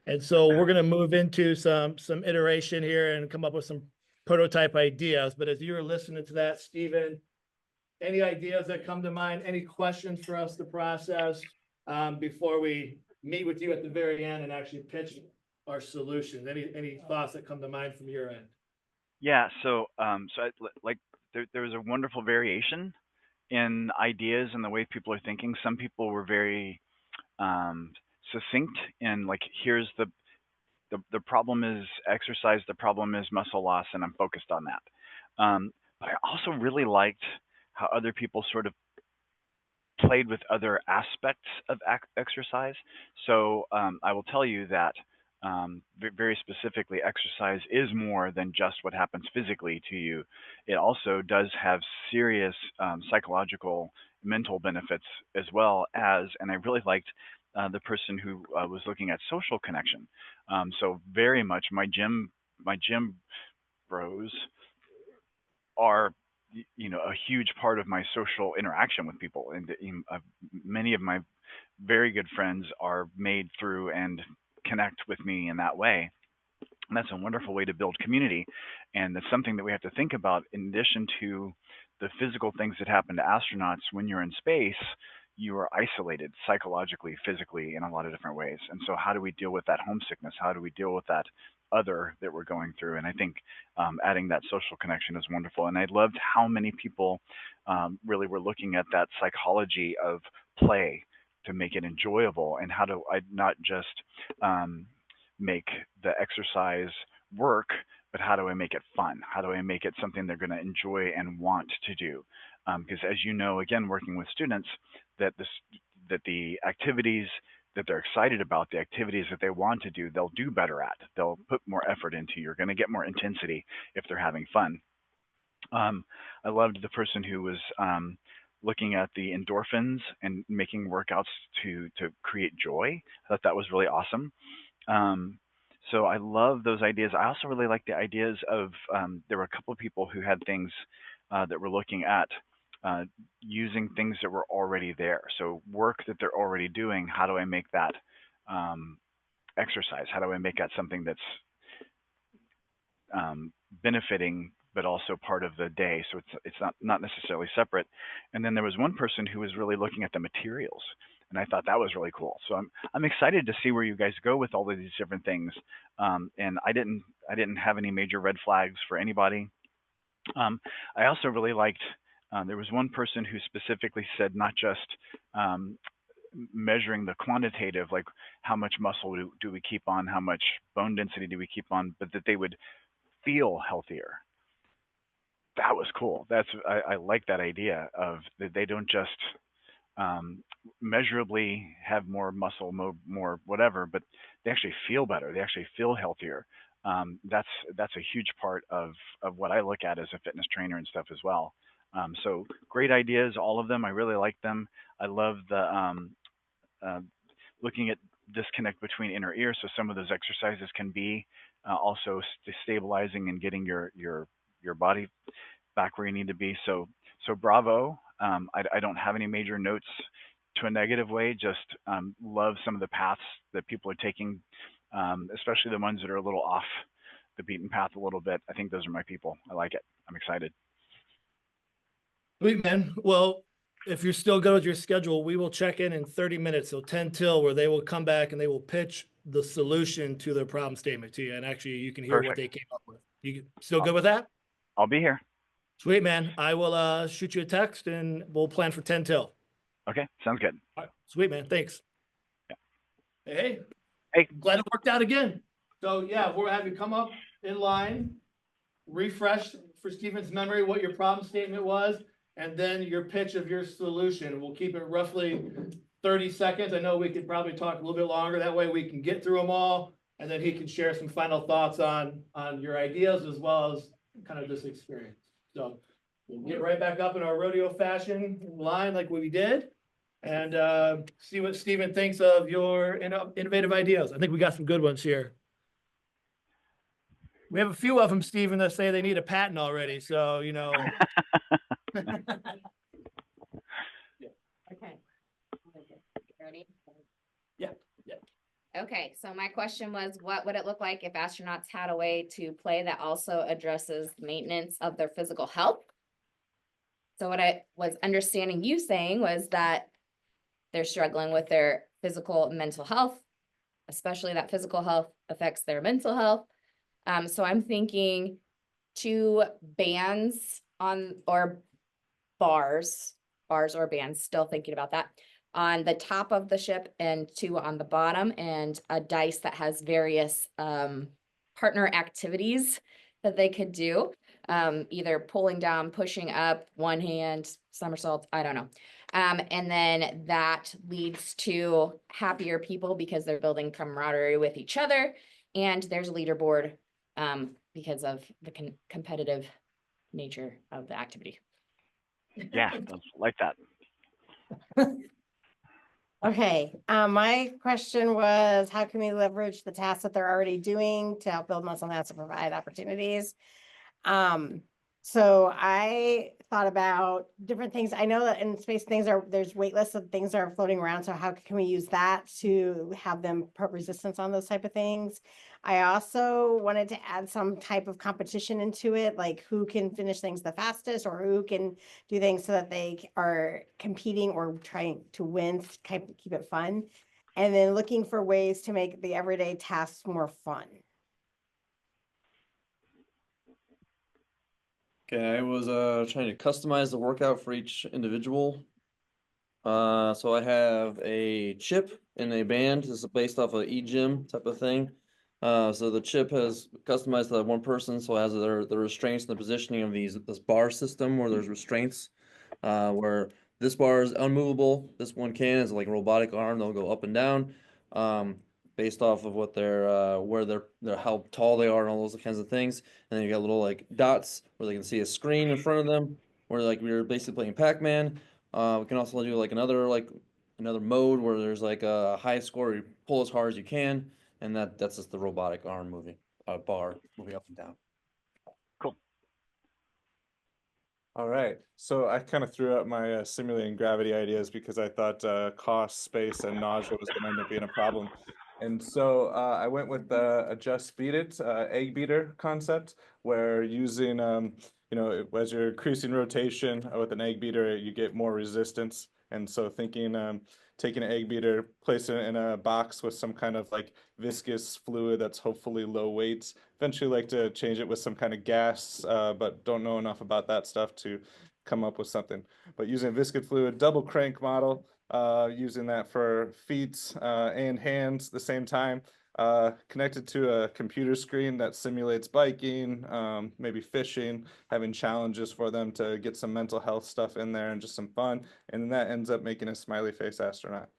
S2: And so we're gonna move into some iteration here and come up with some prototype ideas. But as you were listening to that, Stephen, any ideas that come to mind, any questions for us to process before we meet with you at the very end and actually pitch our solutions? Any thoughts that come to mind from your end?
S6: Yeah. So there was a wonderful variation in ideas and the way people are thinking. Some people were very succinct in like, here's the problem is exercise, the problem is muscle loss, and I'm focused on that. But I also really liked how other people sort of played with other aspects of exercise. So I will tell you that very specifically, exercise is more than just what happens physically to you. It also does have serious psychological, mental benefits as well as, and I really liked the person who was looking at social connection. So very much my gym bros are you know, a huge part of my social interaction with people. And many of my very good friends are made through and connect with me in that way. And that's a wonderful way to build community. And that's something that we have to think about in addition to the physical things that happen to astronauts when you're in space. You are isolated psychologically, physically, in a lot of different ways. And so, how do we deal with that homesickness? How do we deal with that other that we're going through? And I think adding that social connection is wonderful. And I loved how many people really were looking at that psychology of play to make it enjoyable. And how do I not just make the exercise work, but how do I make it fun? How do I make it something they're going to enjoy and want to do? Because as you know, again, working with students, that the activities that they're excited about, the activities that they want to do, they'll do better at. They'll put more effort into. You're going to get more intensity if they're having fun. I loved the person who was looking at the endorphins and making workouts to create joy. I thought that was really awesome. So I love those ideas. I also really like the ideas of, there were a couple of people who had things that were looking at using things that were already there. So work that they're already doing, how do I make that exercise? How do I make that something that's benefiting, but also part of the day? So it's not necessarily separate. And then there was one person who was really looking at the materials. And I thought that was really cool. So I'm excited to see where you guys go with all of these different things. And I didn't have any major red flags for anybody. I also really liked, there was one person who specifically said not just measuring the quantitative, like how much muscle do we keep on, how much bone density do we keep on, but that they would feel healthier. That was cool. I like that idea of that they don't just measurably have more muscle, more whatever, but they actually feel better. They actually feel healthier. That's a huge part of what I look at as a fitness trainer and stuff as well. So great ideas, all of them. I really like them. I love the looking at disconnect between inner ear. So some of those exercises can be also stabilizing and getting your body back where you need to be. So bravo. I don't have any major notes to a negative way, just love some of the paths that people are taking, especially the ones that are a little off the beaten path a little bit. I think those are my people. I like it. I'm excited.
S2: Sweet, man. Well, if you're still good with your schedule, we will check in 30 minutes. So 10 till, where they will come back and they will pitch the solution to their problem statement to you. And actually you can hear what they came up with. You still good with that?
S6: I'll be here.
S2: Sweet, man. I will shoot you a text and we'll plan for 10 till.
S6: Okay. Sounds good.
S2: All right. Sweet, man. Thanks.
S6: Yeah.
S2: Hey, glad it worked out again. So yeah, we'll have you come up in line, refresh for Stephen's memory what your problem statement was, and then your pitch of your solution. We'll keep it roughly 30 seconds. I know we could probably talk a little bit longer. That way we can get through them all, and then he can share some final thoughts on your ideas as well as kind of this experience. So we'll get right back up in our rodeo fashion line like we did, and see what Stephen thinks of your innovative ideas. I think we got some good ones here. We have a few of them, Stephen, that say they need a patent already. So, you know.
S7: Okay. Ready?
S2: Yeah.
S7: Okay, so my question was, what would it look like if astronauts had a way to play that also addresses maintenance of their physical health? So what I was understanding you saying was that they're struggling with their physical and mental health, especially that physical health affects their mental health. So I'm thinking 2 bands or bars or bands, still thinking about that, on the top of the ship and 2 on the bottom, and a dice that has various partner activities that they could do, either pulling down, pushing up, one hand, somersaults, I don't know. And then that leads to happier people because they're building camaraderie with each other, and there's a leaderboard because of the competitive nature of the activity.
S6: Yeah, like that.
S8: Okay, my question was, how can we leverage the tasks that they're already doing to help build muscle mass and provide opportunities? So I thought about different things. I know that in space there's wait lists of things that are floating around. So how can we use that to have them put resistance on those type of things? I also wanted to add some type of competition into it, like who can finish things the fastest or who can do things so that they are competing or trying to win, keep it fun. And then looking for ways to make the everyday tasks more fun.
S4: Okay, I was trying to customize the workout for each individual. So I have a chip in a band. This is based off of e-gym type of thing. So the chip has customized to that one person, so it has the restraints and the positioning of this bar system where there's restraints. Where this bar is unmovable, this one can is like a robotic arm, they'll go up and down. Based off of what their how tall they are and all those kinds of things. And then you got little like dots where they can see a screen in front of them, where like we're basically playing Pac-Man. We can also do like another mode where there's like a high score, you pull as hard as you can, and that's just the robotic arm moving, bar moving up and down.
S6: Cool.
S13: All right, so I kind of threw out my simulating gravity ideas because I thought cost, space, and nausea was going to end up being a problem. And so I went with a just beat it egg beater concept, where using as you're increasing rotation with an egg beater, you get more resistance. And so thinking taking an egg beater, placing it in a box with some kind of like viscous fluid that's hopefully low weights. Eventually like to change it with some kind of gas, but don't know enough about that stuff to come up with something. But using viscous fluid, double crank model, using that for feet and hands at the same time, connected to a computer screen that simulates biking, maybe fishing, having challenges for them to get some mental health stuff in there and just some fun. And then that ends up making a smiley face astronaut.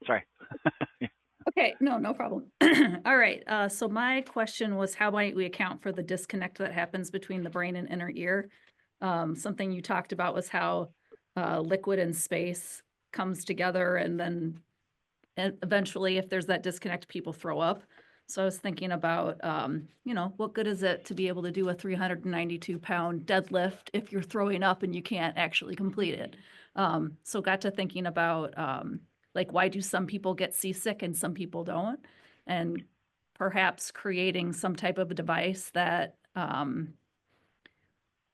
S6: Sorry.
S1: Okay, no problem. All right, so my question was how might we account for the disconnect that happens between the brain and inner ear? Something you talked about was how liquid and space comes together and then eventually if there's that disconnect, people throw up. So I was thinking about, what good is it to be able to do a 392-pound deadlift if you're throwing up and you can't actually complete it? So got to thinking about like, why do some people get seasick and some people don't? And perhaps creating some type of a device that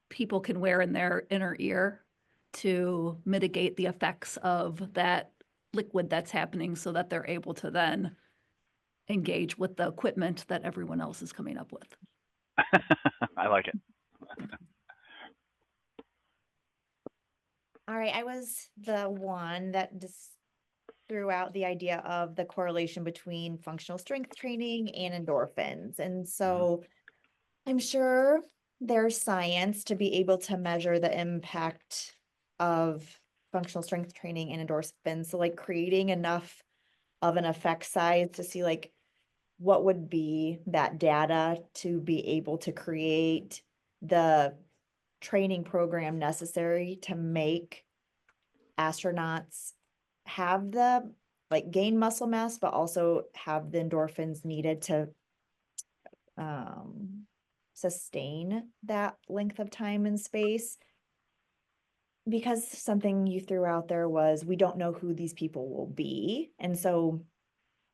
S1: people can wear in their inner ear to mitigate the effects of that liquid that's happening so that they're able to then engage with the equipment that everyone else is coming up with.
S6: I like it.
S10: All right, I was the one that just threw out the idea of the correlation between functional strength training and endorphins. And so I'm sure there's science to be able to measure the impact of functional strength training and endorphins. So like creating enough of an effect size to see like what would be that data to be able to create the training program necessary to make astronauts have the like gain muscle mass, but also have the endorphins needed to sustain that length of time and space. Because something you threw out there was we don't know who these people will be. And so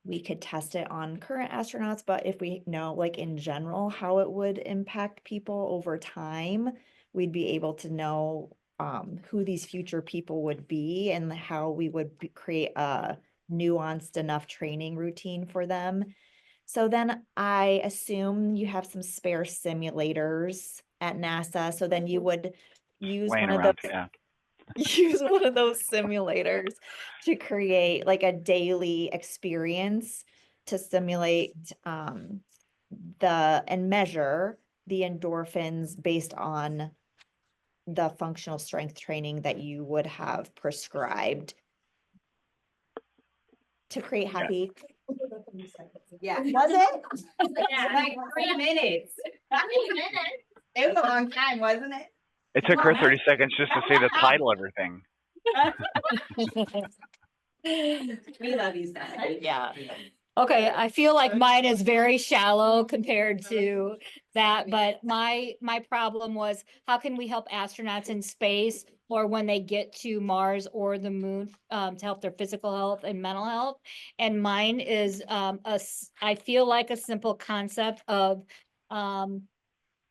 S10: we could test it on current astronauts, but if we know like in general how it would impact people over time, we'd be able to know who these future people would be and how we would create a nuanced enough training routine for them. So then I assume you have some spare simulators at NASA. So then you would use
S6: Laying
S10: one of
S6: around,
S10: those,
S6: yeah.
S10: use one of those simulators to create like a daily experience to simulate and measure the endorphins based on the functional strength training that you would have prescribed to create happy. Yeah, was it?
S7: Yeah, like 3 minutes. 3 minutes.
S10: It was a long time, wasn't it?
S6: It took her 30 seconds just to say the title of her thing.
S7: We love you, Steph.
S10: Yeah. Okay, I feel like mine is very shallow compared to that, but my problem was how can we help astronauts in space or when they get to Mars or the moon to help their physical health and mental health? And mine is I feel like a simple concept of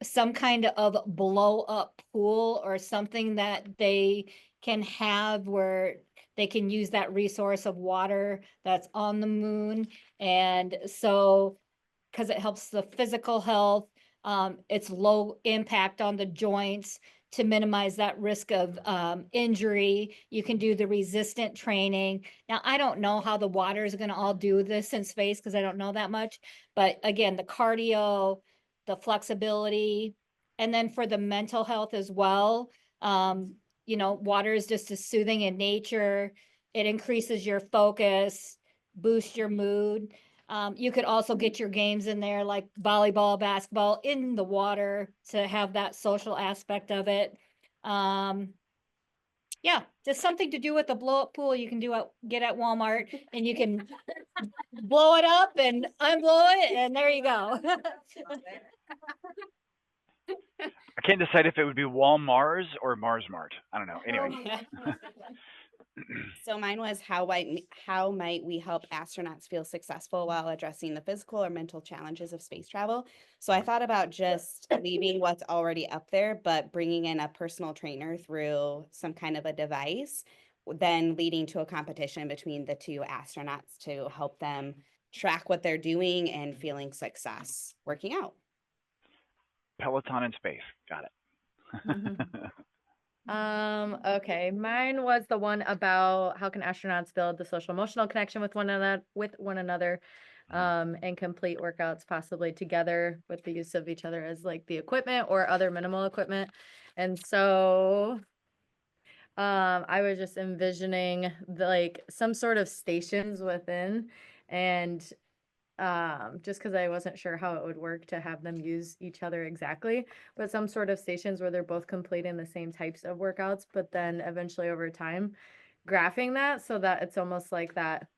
S10: some kind of blow up pool or something that they can have where they can use that resource of water that's on the moon. And so, because it helps the physical health, it's low impact on the joints to minimize that risk of injury. You can do the resistant training. Now, I don't know how the water is going to all do this in space because I don't know that much. But again, the cardio, the flexibility, and then for the mental health as well. You know, water is just as soothing in nature. It increases your focus, boosts your mood. You could also get your games in there like volleyball, basketball in the water to have that social aspect of it. Yeah, just something to do with the blow up pool you can get at Walmart and you can blow it up and unblow it and there you go.
S6: I can't decide if it would be Walmars or Mars Mart. I don't know. Anyway.
S14: So mine was how might we help astronauts feel successful while addressing the physical or mental challenges of space travel? So I thought about just leaving what's already up there, but bringing in a personal trainer through some kind of a device, then leading to a competition between the two astronauts to help them track what they're doing and feeling success working out.
S6: Peloton in space. Got it.
S12: Okay, mine was the one about how can astronauts build the social emotional connection with one another, and complete workouts possibly together with the use of each other as like the equipment or other minimal equipment. And so I was just envisioning like some sort of stations within, and just because I wasn't sure how it would work to have them use each other exactly, but some sort of stations where they're both completing the same types of workouts, but then eventually over time graphing that so that it's almost like that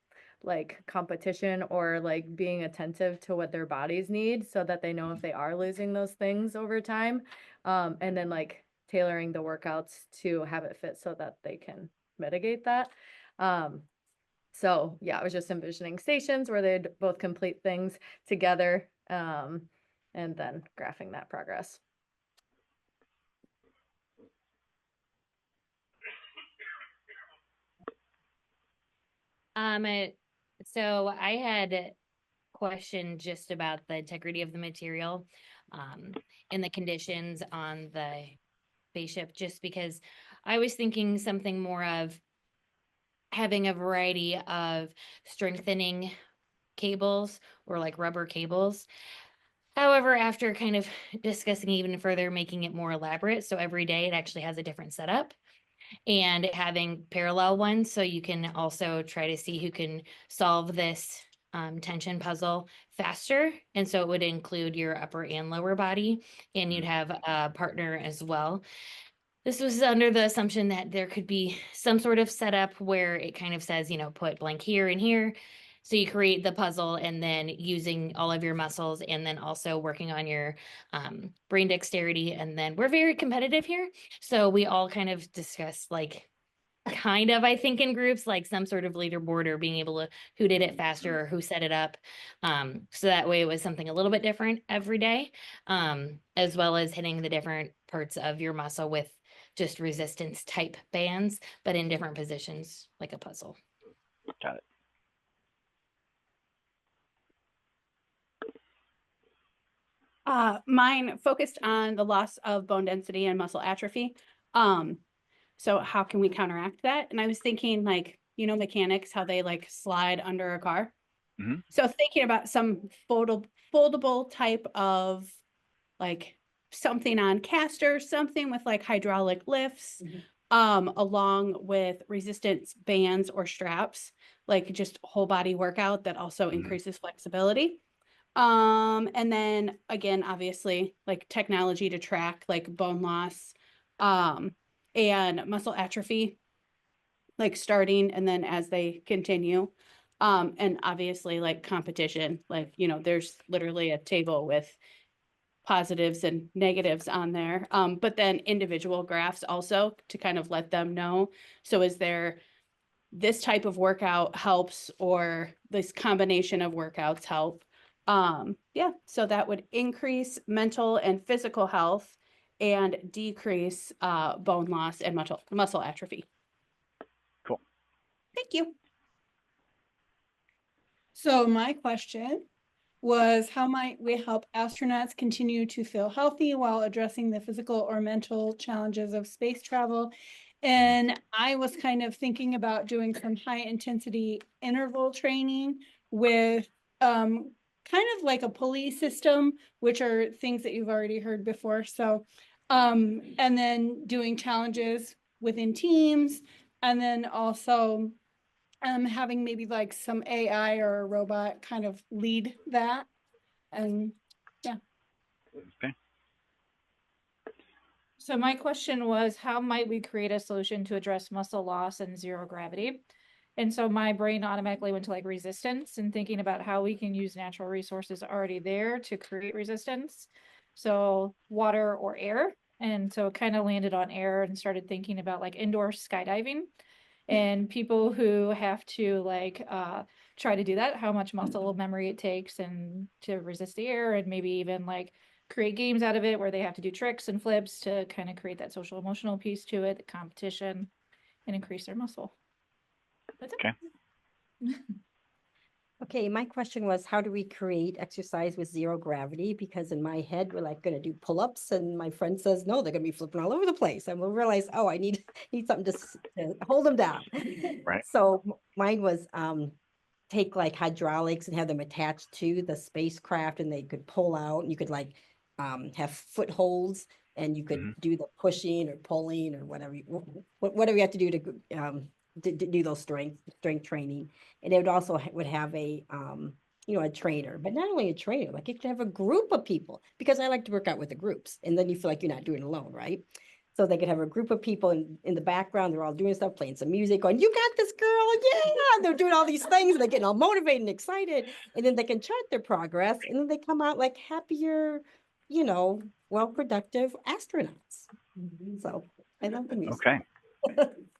S12: like competition or like being attentive to what their bodies need so that they know if they are losing those things over time, and then like tailoring the workouts to have it fit so that they can mitigate that. So yeah, I was just envisioning stations where they'd both complete things together, and then graphing that progress.
S7: So I had a question just about the integrity of the material, and the conditions on the spaceship, just because I was thinking something more of having a variety of strengthening cables or like rubber cables. However, after kind of discussing even further, making it more elaborate, so every day it actually has a different setup and having parallel ones, so you can also try to see who can solve this tension puzzle faster. And so it would include your upper and lower body, and you'd have a partner as well. This was under the assumption that there could be some sort of setup where it kind of says, you know, put blank here and here. So you create the puzzle and then using all of your muscles and then also working on your brain dexterity. And then we're very competitive here. So we all kind of discuss like kind of, I think, in groups, like some sort of leaderboard or being able to who did it faster or who set it up. So that way it was something a little bit different every day, as well as hitting the different parts of your muscle with just resistance type bands, but in different positions, like a puzzle.
S6: Got it.
S9: Mine focused on the loss of bone density and muscle atrophy. So how can we counteract that? And I was thinking like, you know, mechanics, how they like slide under a car.
S6: Mm-hmm.
S9: So thinking about some foldable type of like something on casters, something with like hydraulic lifts, along with resistance bands or straps, like just whole body workout that also increases flexibility. And then again, obviously like technology to track like bone loss, and muscle atrophy, like starting and then as they continue. And obviously like competition, like, you know, there's literally a table with positives and negatives on there. But then individual graphs also to kind of let them know. So is there this type of workout helps or this combination of workouts help? Yeah, so that would increase mental and physical health and decrease bone loss and muscle atrophy.
S6: Cool.
S10: Thank you.
S11: So my question was, how might we help astronauts continue to feel healthy while addressing the physical or mental challenges of space travel? And I was kind of thinking about doing some high intensity interval training with kind of like a pulley system, which are things that you've already heard before. So and then doing challenges within teams, and then also having maybe like some AI or a robot kind of lead that. And yeah.
S6: Okay.
S5: So my question was, how might we create a solution to address muscle loss and zero gravity? And so my brain automatically went to like resistance and thinking about how we can use natural resources already there to create resistance. So water or air. And so it kind of landed on air and started thinking about like indoor skydiving and people who have to like try to do that, how much muscle memory it takes and to resist the air, and maybe even like create games out of it where they have to do tricks and flips to kind of create that social emotional piece to it, the competition, and increase their muscle. That's it.
S6: Okay.
S15: Okay, my question was, how do we create exercise with zero gravity? Because in my head, we're like going to do pull-ups, and my friend says, no, they're going to be flipping all over the place. And we'll realize, oh, I need something to hold them down.
S6: Right.
S15: So mine was take like hydraulics and have them attached to the spacecraft, and they could pull out, and you could like have footholds, and you could do the pushing or pulling or whatever you have to do to do those strength training. And it would also would have a a trainer, but not only a trainer, like you could have a group of people, because I like to work out with the groups, and then you feel like you're not doing it alone, right? So they could have a group of people in the background, they're all doing stuff, playing some music, going, you got this, girl, yeah, and they're doing all these things, and they're getting all motivated and excited, and then they can chart their progress, and then they come out like happier, well, productive astronauts. So I love the music.
S6: Okay.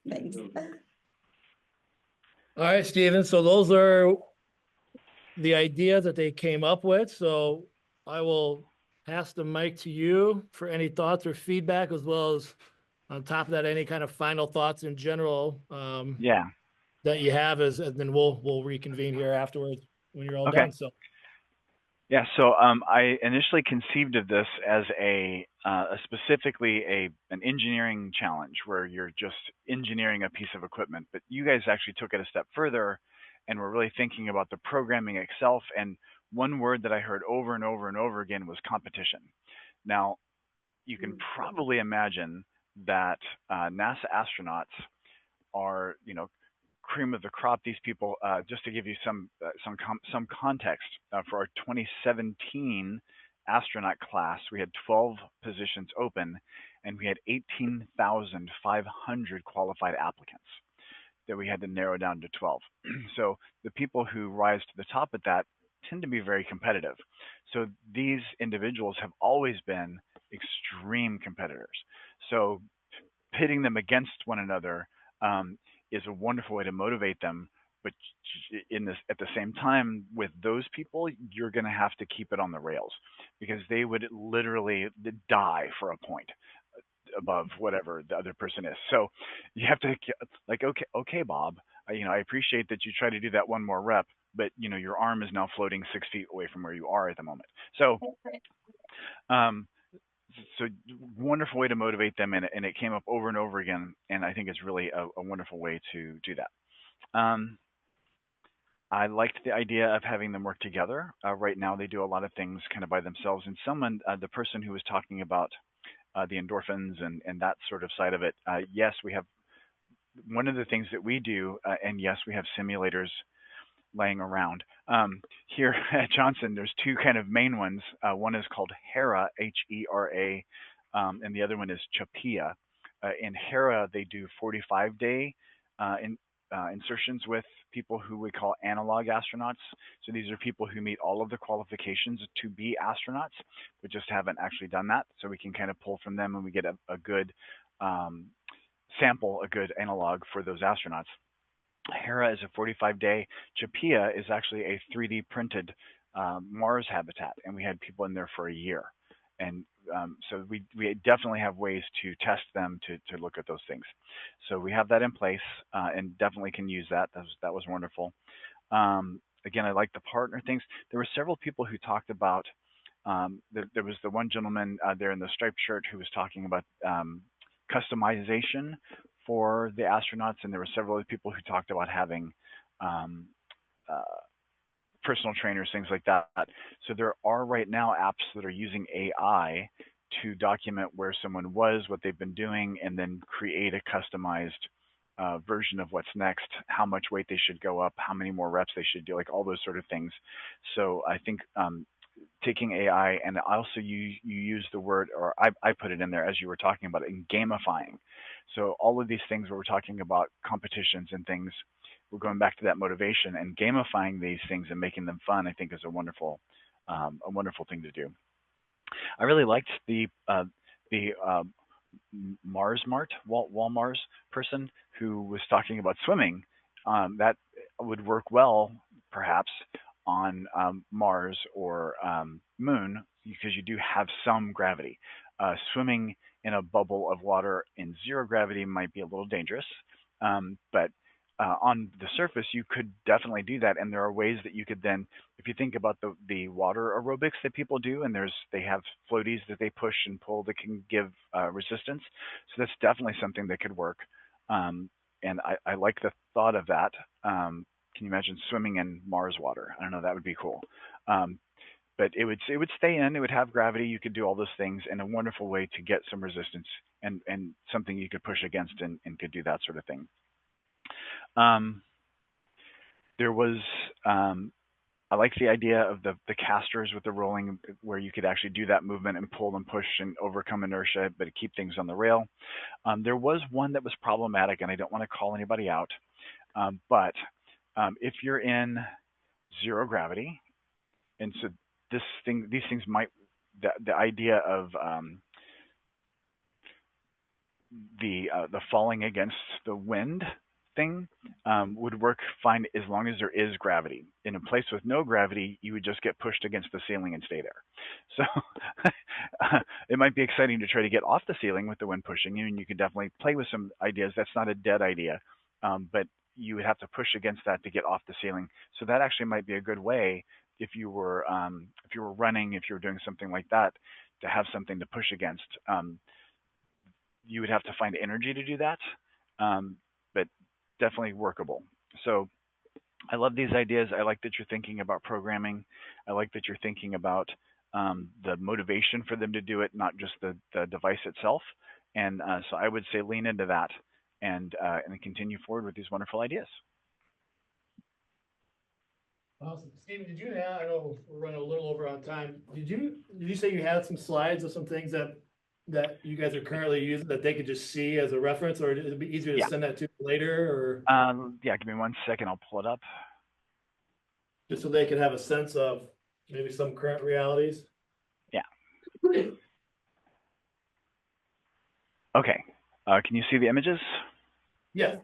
S15: Thanks.
S16: All right, Steven, so those are the ideas that they came up with. So I will pass the mic to you for any thoughts or feedback, as well as on top of that, any kind of final thoughts in general
S6: Yeah.
S16: that you have, and then we'll reconvene here afterwards when you're all
S6: Okay.
S16: done. So
S6: Yeah, so I initially conceived of this as specifically an engineering challenge where you're just engineering a piece of equipment, but you guys actually took it a step further and were really thinking about the programming itself. And one word that I heard over and over and over again was competition. Now, you can probably imagine that NASA astronauts are, cream of the crop. These people, just to give you some context, for our 2017 astronaut class, we had 12 positions open, and we had 18,500 qualified applicants that we had to narrow down to 12. So the people who rise to the top at that tend to be very competitive. So these individuals have always been extreme competitors. So pitting them against one another is a wonderful way to motivate them. But at the same time, with those people, you're going to have to keep it on the rails, because they would literally die for a point above whatever the other person is. So you have to like, okay, Bob, I appreciate that you try to do that one more rep, but your arm is now floating 6 feet away from where you are at the moment. So, so wonderful way to motivate them, and it came up over and over again, and I think it's really a wonderful way to do that. I liked the idea of having them work together. Right now, they do a lot of things kind of by themselves, and the person who was talking about the endorphins and that sort of side of it, yes, we have one of the things that we do, and yes, we have simulators laying around. Here at Johnson, there's two kind of main ones. One is called HERA, H-E-R-A, and the other one is CHAPIA. In HERA, they do 45-day insertions with people who we call analog astronauts. So these are people who meet all of the qualifications to be astronauts, but just haven't actually done that. So we can kind of pull from them and we get a good sample, a good analog for those astronauts. Hera is a 45-day. Chapea is actually a 3D printed Mars habitat, and we had people in there for a year. And so we definitely have ways to test them to look at those things. So we have that in place and definitely can use that. That was wonderful. Again, I like the partner things. There were several people who talked about, there was the one gentleman there in the striped shirt who was talking about customization for the astronauts, and there were several other people who talked about having personal trainers, things like that. So there are right now apps that are using AI to document where someone was, what they've been doing, and then create a customized version of what's next, how much weight they should go up, how many more reps they should do, like all those sort of things. So I think taking AI, and also you use the word, or I put it in there as you were talking about it, in gamifying. So all of these things where we're talking about competitions and things, we're going back to that motivation, and gamifying these things and making them fun, I think is a wonderful thing to do. I really liked the Mars Mart, Wall Mars person who was talking about swimming. That would work well, perhaps, on Mars or Moon, because you do have some gravity. Swimming in a bubble of water in zero gravity might be a little dangerous, but on the surface, you could definitely do that. And there are ways that you could then, if you think about the water aerobics that people do, and they have floaties that they push and pull that can give resistance. So that's definitely something that could work. And I like the thought of that. Can you imagine swimming in Mars water? I don't know, that would be cool. But it would stay in, it would have gravity, you could do all those things, and a wonderful way to get some resistance and something you could push against and could do that sort of thing. There was, I like the idea of the casters with the rolling, where you could actually do that movement and pull and push and overcome inertia, but keep things on the rail. There was one that was problematic, and I don't want to call anybody out, but if you're in zero gravity, and so these things might, the idea of the falling against the wind thing would work fine as long as there is gravity. In a place with no gravity, you would just get pushed against the ceiling and stay there. So it might be exciting to try to get off the ceiling with the wind pushing you, and you could definitely play with some ideas. That's not a dead idea, but you would have to push against that to get off the ceiling. So that actually might be a good way if you were running, if you were doing something like that, to have something to push against. You would have to find energy to do that, but definitely workable. So I love these ideas. I like that you're thinking about programming. I like that you're thinking about the motivation for them to do it, not just the device itself. And so I would say lean into that and continue forward with these wonderful ideas.
S16: Awesome. Stephen, did you have, I know we're running a little over on time. Did you say you had some slides of some things that you guys are currently using that they could just see as a reference, or it'd be easier to send that to later, or?
S6: Yeah, give me 1 second. I'll pull it up.
S16: Just so they could have a sense of maybe some current realities.
S6: Yeah. Okay. Can you see the images?
S16: Yeah.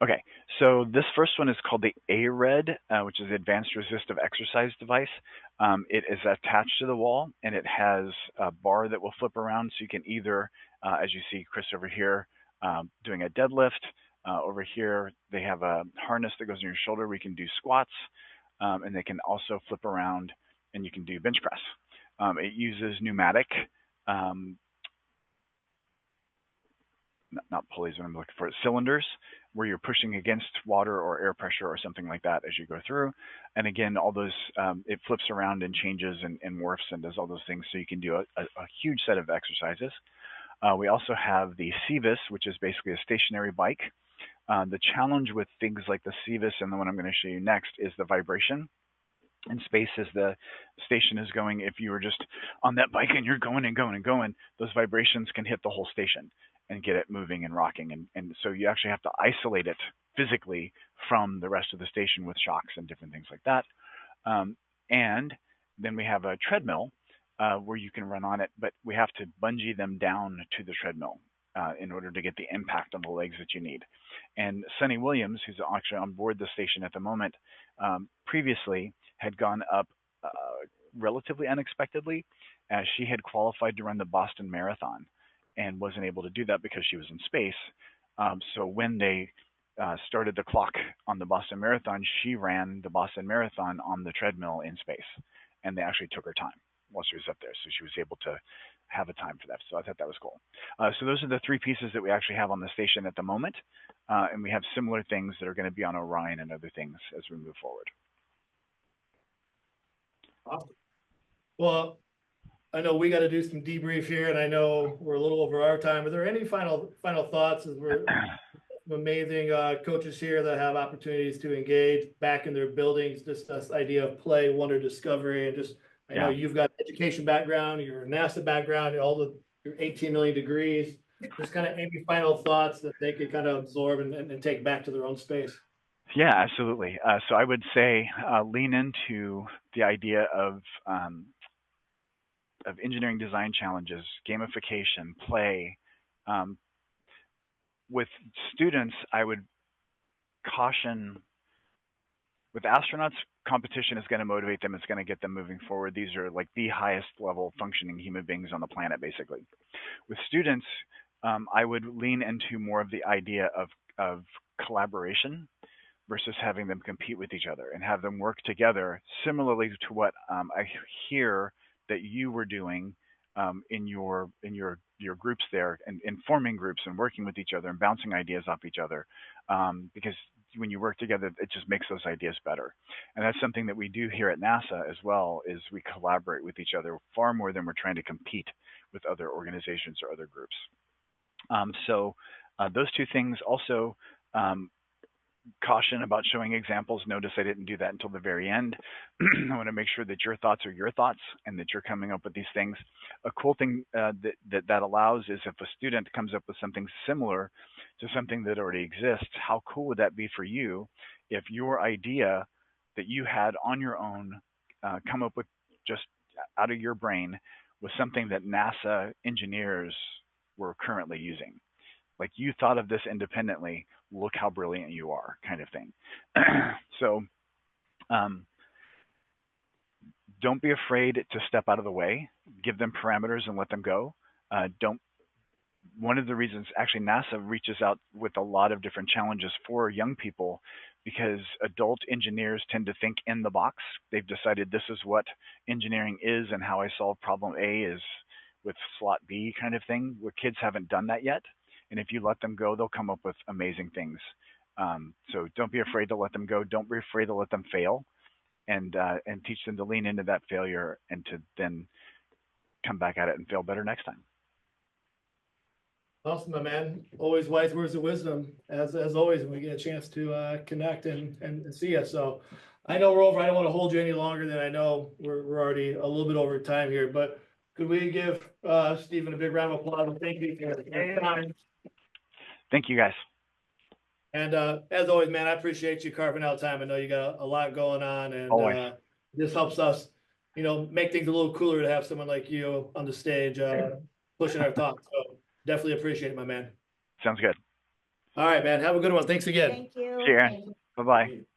S6: Okay, so this first one is called the ARED, which is the Advanced Resistive Exercise Device. It is attached to the wall, and it has a bar that will flip around, so you can either, as you see Chris over here, doing a deadlift. Over here, they have a harness that goes on your shoulder where you can do squats, and they can also flip around, and you can do bench press. It uses pneumatic, not pulleys, what I'm looking for, cylinders, where you're pushing against water or air pressure or something like that as you go through. And again, all those, it flips around and changes and morphs and does all those things, so you can do a huge set of exercises. We also have the Cevis, which is basically a stationary bike. The challenge with things like the Cevis and the one I'm going to show you next is the vibration in space as the station is going. If you were just on that bike and you're going and going and going, those vibrations can hit the whole station. and get it moving and rocking. And so you actually have to isolate it physically from the rest of the station with shocks and different things like that. And then we have a treadmill where you can run on it, but we have to bungee them down to the treadmill in order to get the impact on the legs that you need. And Sunny Williams, who's actually on board the station at the moment, previously had gone up relatively unexpectedly, as she had qualified to run the Boston Marathon and wasn't able to do that because she was in space. So when they started the clock on the Boston Marathon, she ran the Boston Marathon on the treadmill in space, and they actually took her time while she was up there. So she was able to have a time for that. So I thought that was cool. So those are the three pieces that we actually have on the station at the moment. And we have similar things that are going to be on Orion and other things as we move forward.
S16: Awesome. Well, I know we got to do some debrief here, and I know we're a little over our time. Are there any final thoughts, as we're amazing coaches here that have opportunities to engage back in their buildings, just this idea of play, wonder, discovery, and just, I know you've got education background, your NASA background, your 18 million degrees, just kind of any final thoughts that they could kind of absorb and take back to their own space.
S6: Yeah, absolutely. So I would say lean into the idea of engineering design challenges, gamification, play. With students, I would caution, with astronauts, competition is going to motivate them. It's going to get them moving forward. These are like the highest level functioning human beings on the planet, basically. With students, I would lean into more of the idea of collaboration versus having them compete with each other, and have them work together, similarly to what I hear that you were doing in your groups there, and forming groups and working with each other and bouncing ideas off each other, because when you work together, it just makes those ideas better. And that's something that we do here at NASA as well, is we collaborate with each other far more than we're trying to compete with other organizations or other groups. So those two things. Also, caution about showing examples. Notice I didn't do that until the very end. I want to make sure that your thoughts are your thoughts and that you're coming up with these things. A cool thing that allows is if a student comes up with something similar to something that already exists, how cool would that be for you if your idea that you had on your own, come up with just out of your brain, was something that NASA engineers were currently using? Like, you thought of this independently, look how brilliant you are, kind of thing. So don't be afraid to step out of the way, give them parameters and let them go. One of the reasons, actually, NASA reaches out with a lot of different challenges for young people, because adult engineers tend to think in the box. They've decided this is what engineering is, and how I solve problem A is with slot B, kind of thing, where kids haven't done that yet. And if you let them go, they'll come up with amazing things. So don't be afraid to let them go. Don't be afraid to let them fail, and teach them to lean into that failure and to then come back at it and fail better next time.
S16: Awesome, my man. Always wise words of wisdom, as always, when we get a chance to connect and see us. So I know we're over. I don't want to hold you any longer than I know we're already a little bit over time here, but could we give Stephen a big round of applause and thank you for your time.
S6: Thank you, guys.
S16: And as always, man, I appreciate you carving out time. I know you got a lot going on, and this helps us, make things a little cooler to have someone like you on the stage pushing our thoughts. So definitely appreciate it, my man.
S6: Sounds good.
S16: All right, man. Have a good one. Thanks again.
S10: Thank you.
S6: See you, Aaron. Bye-bye.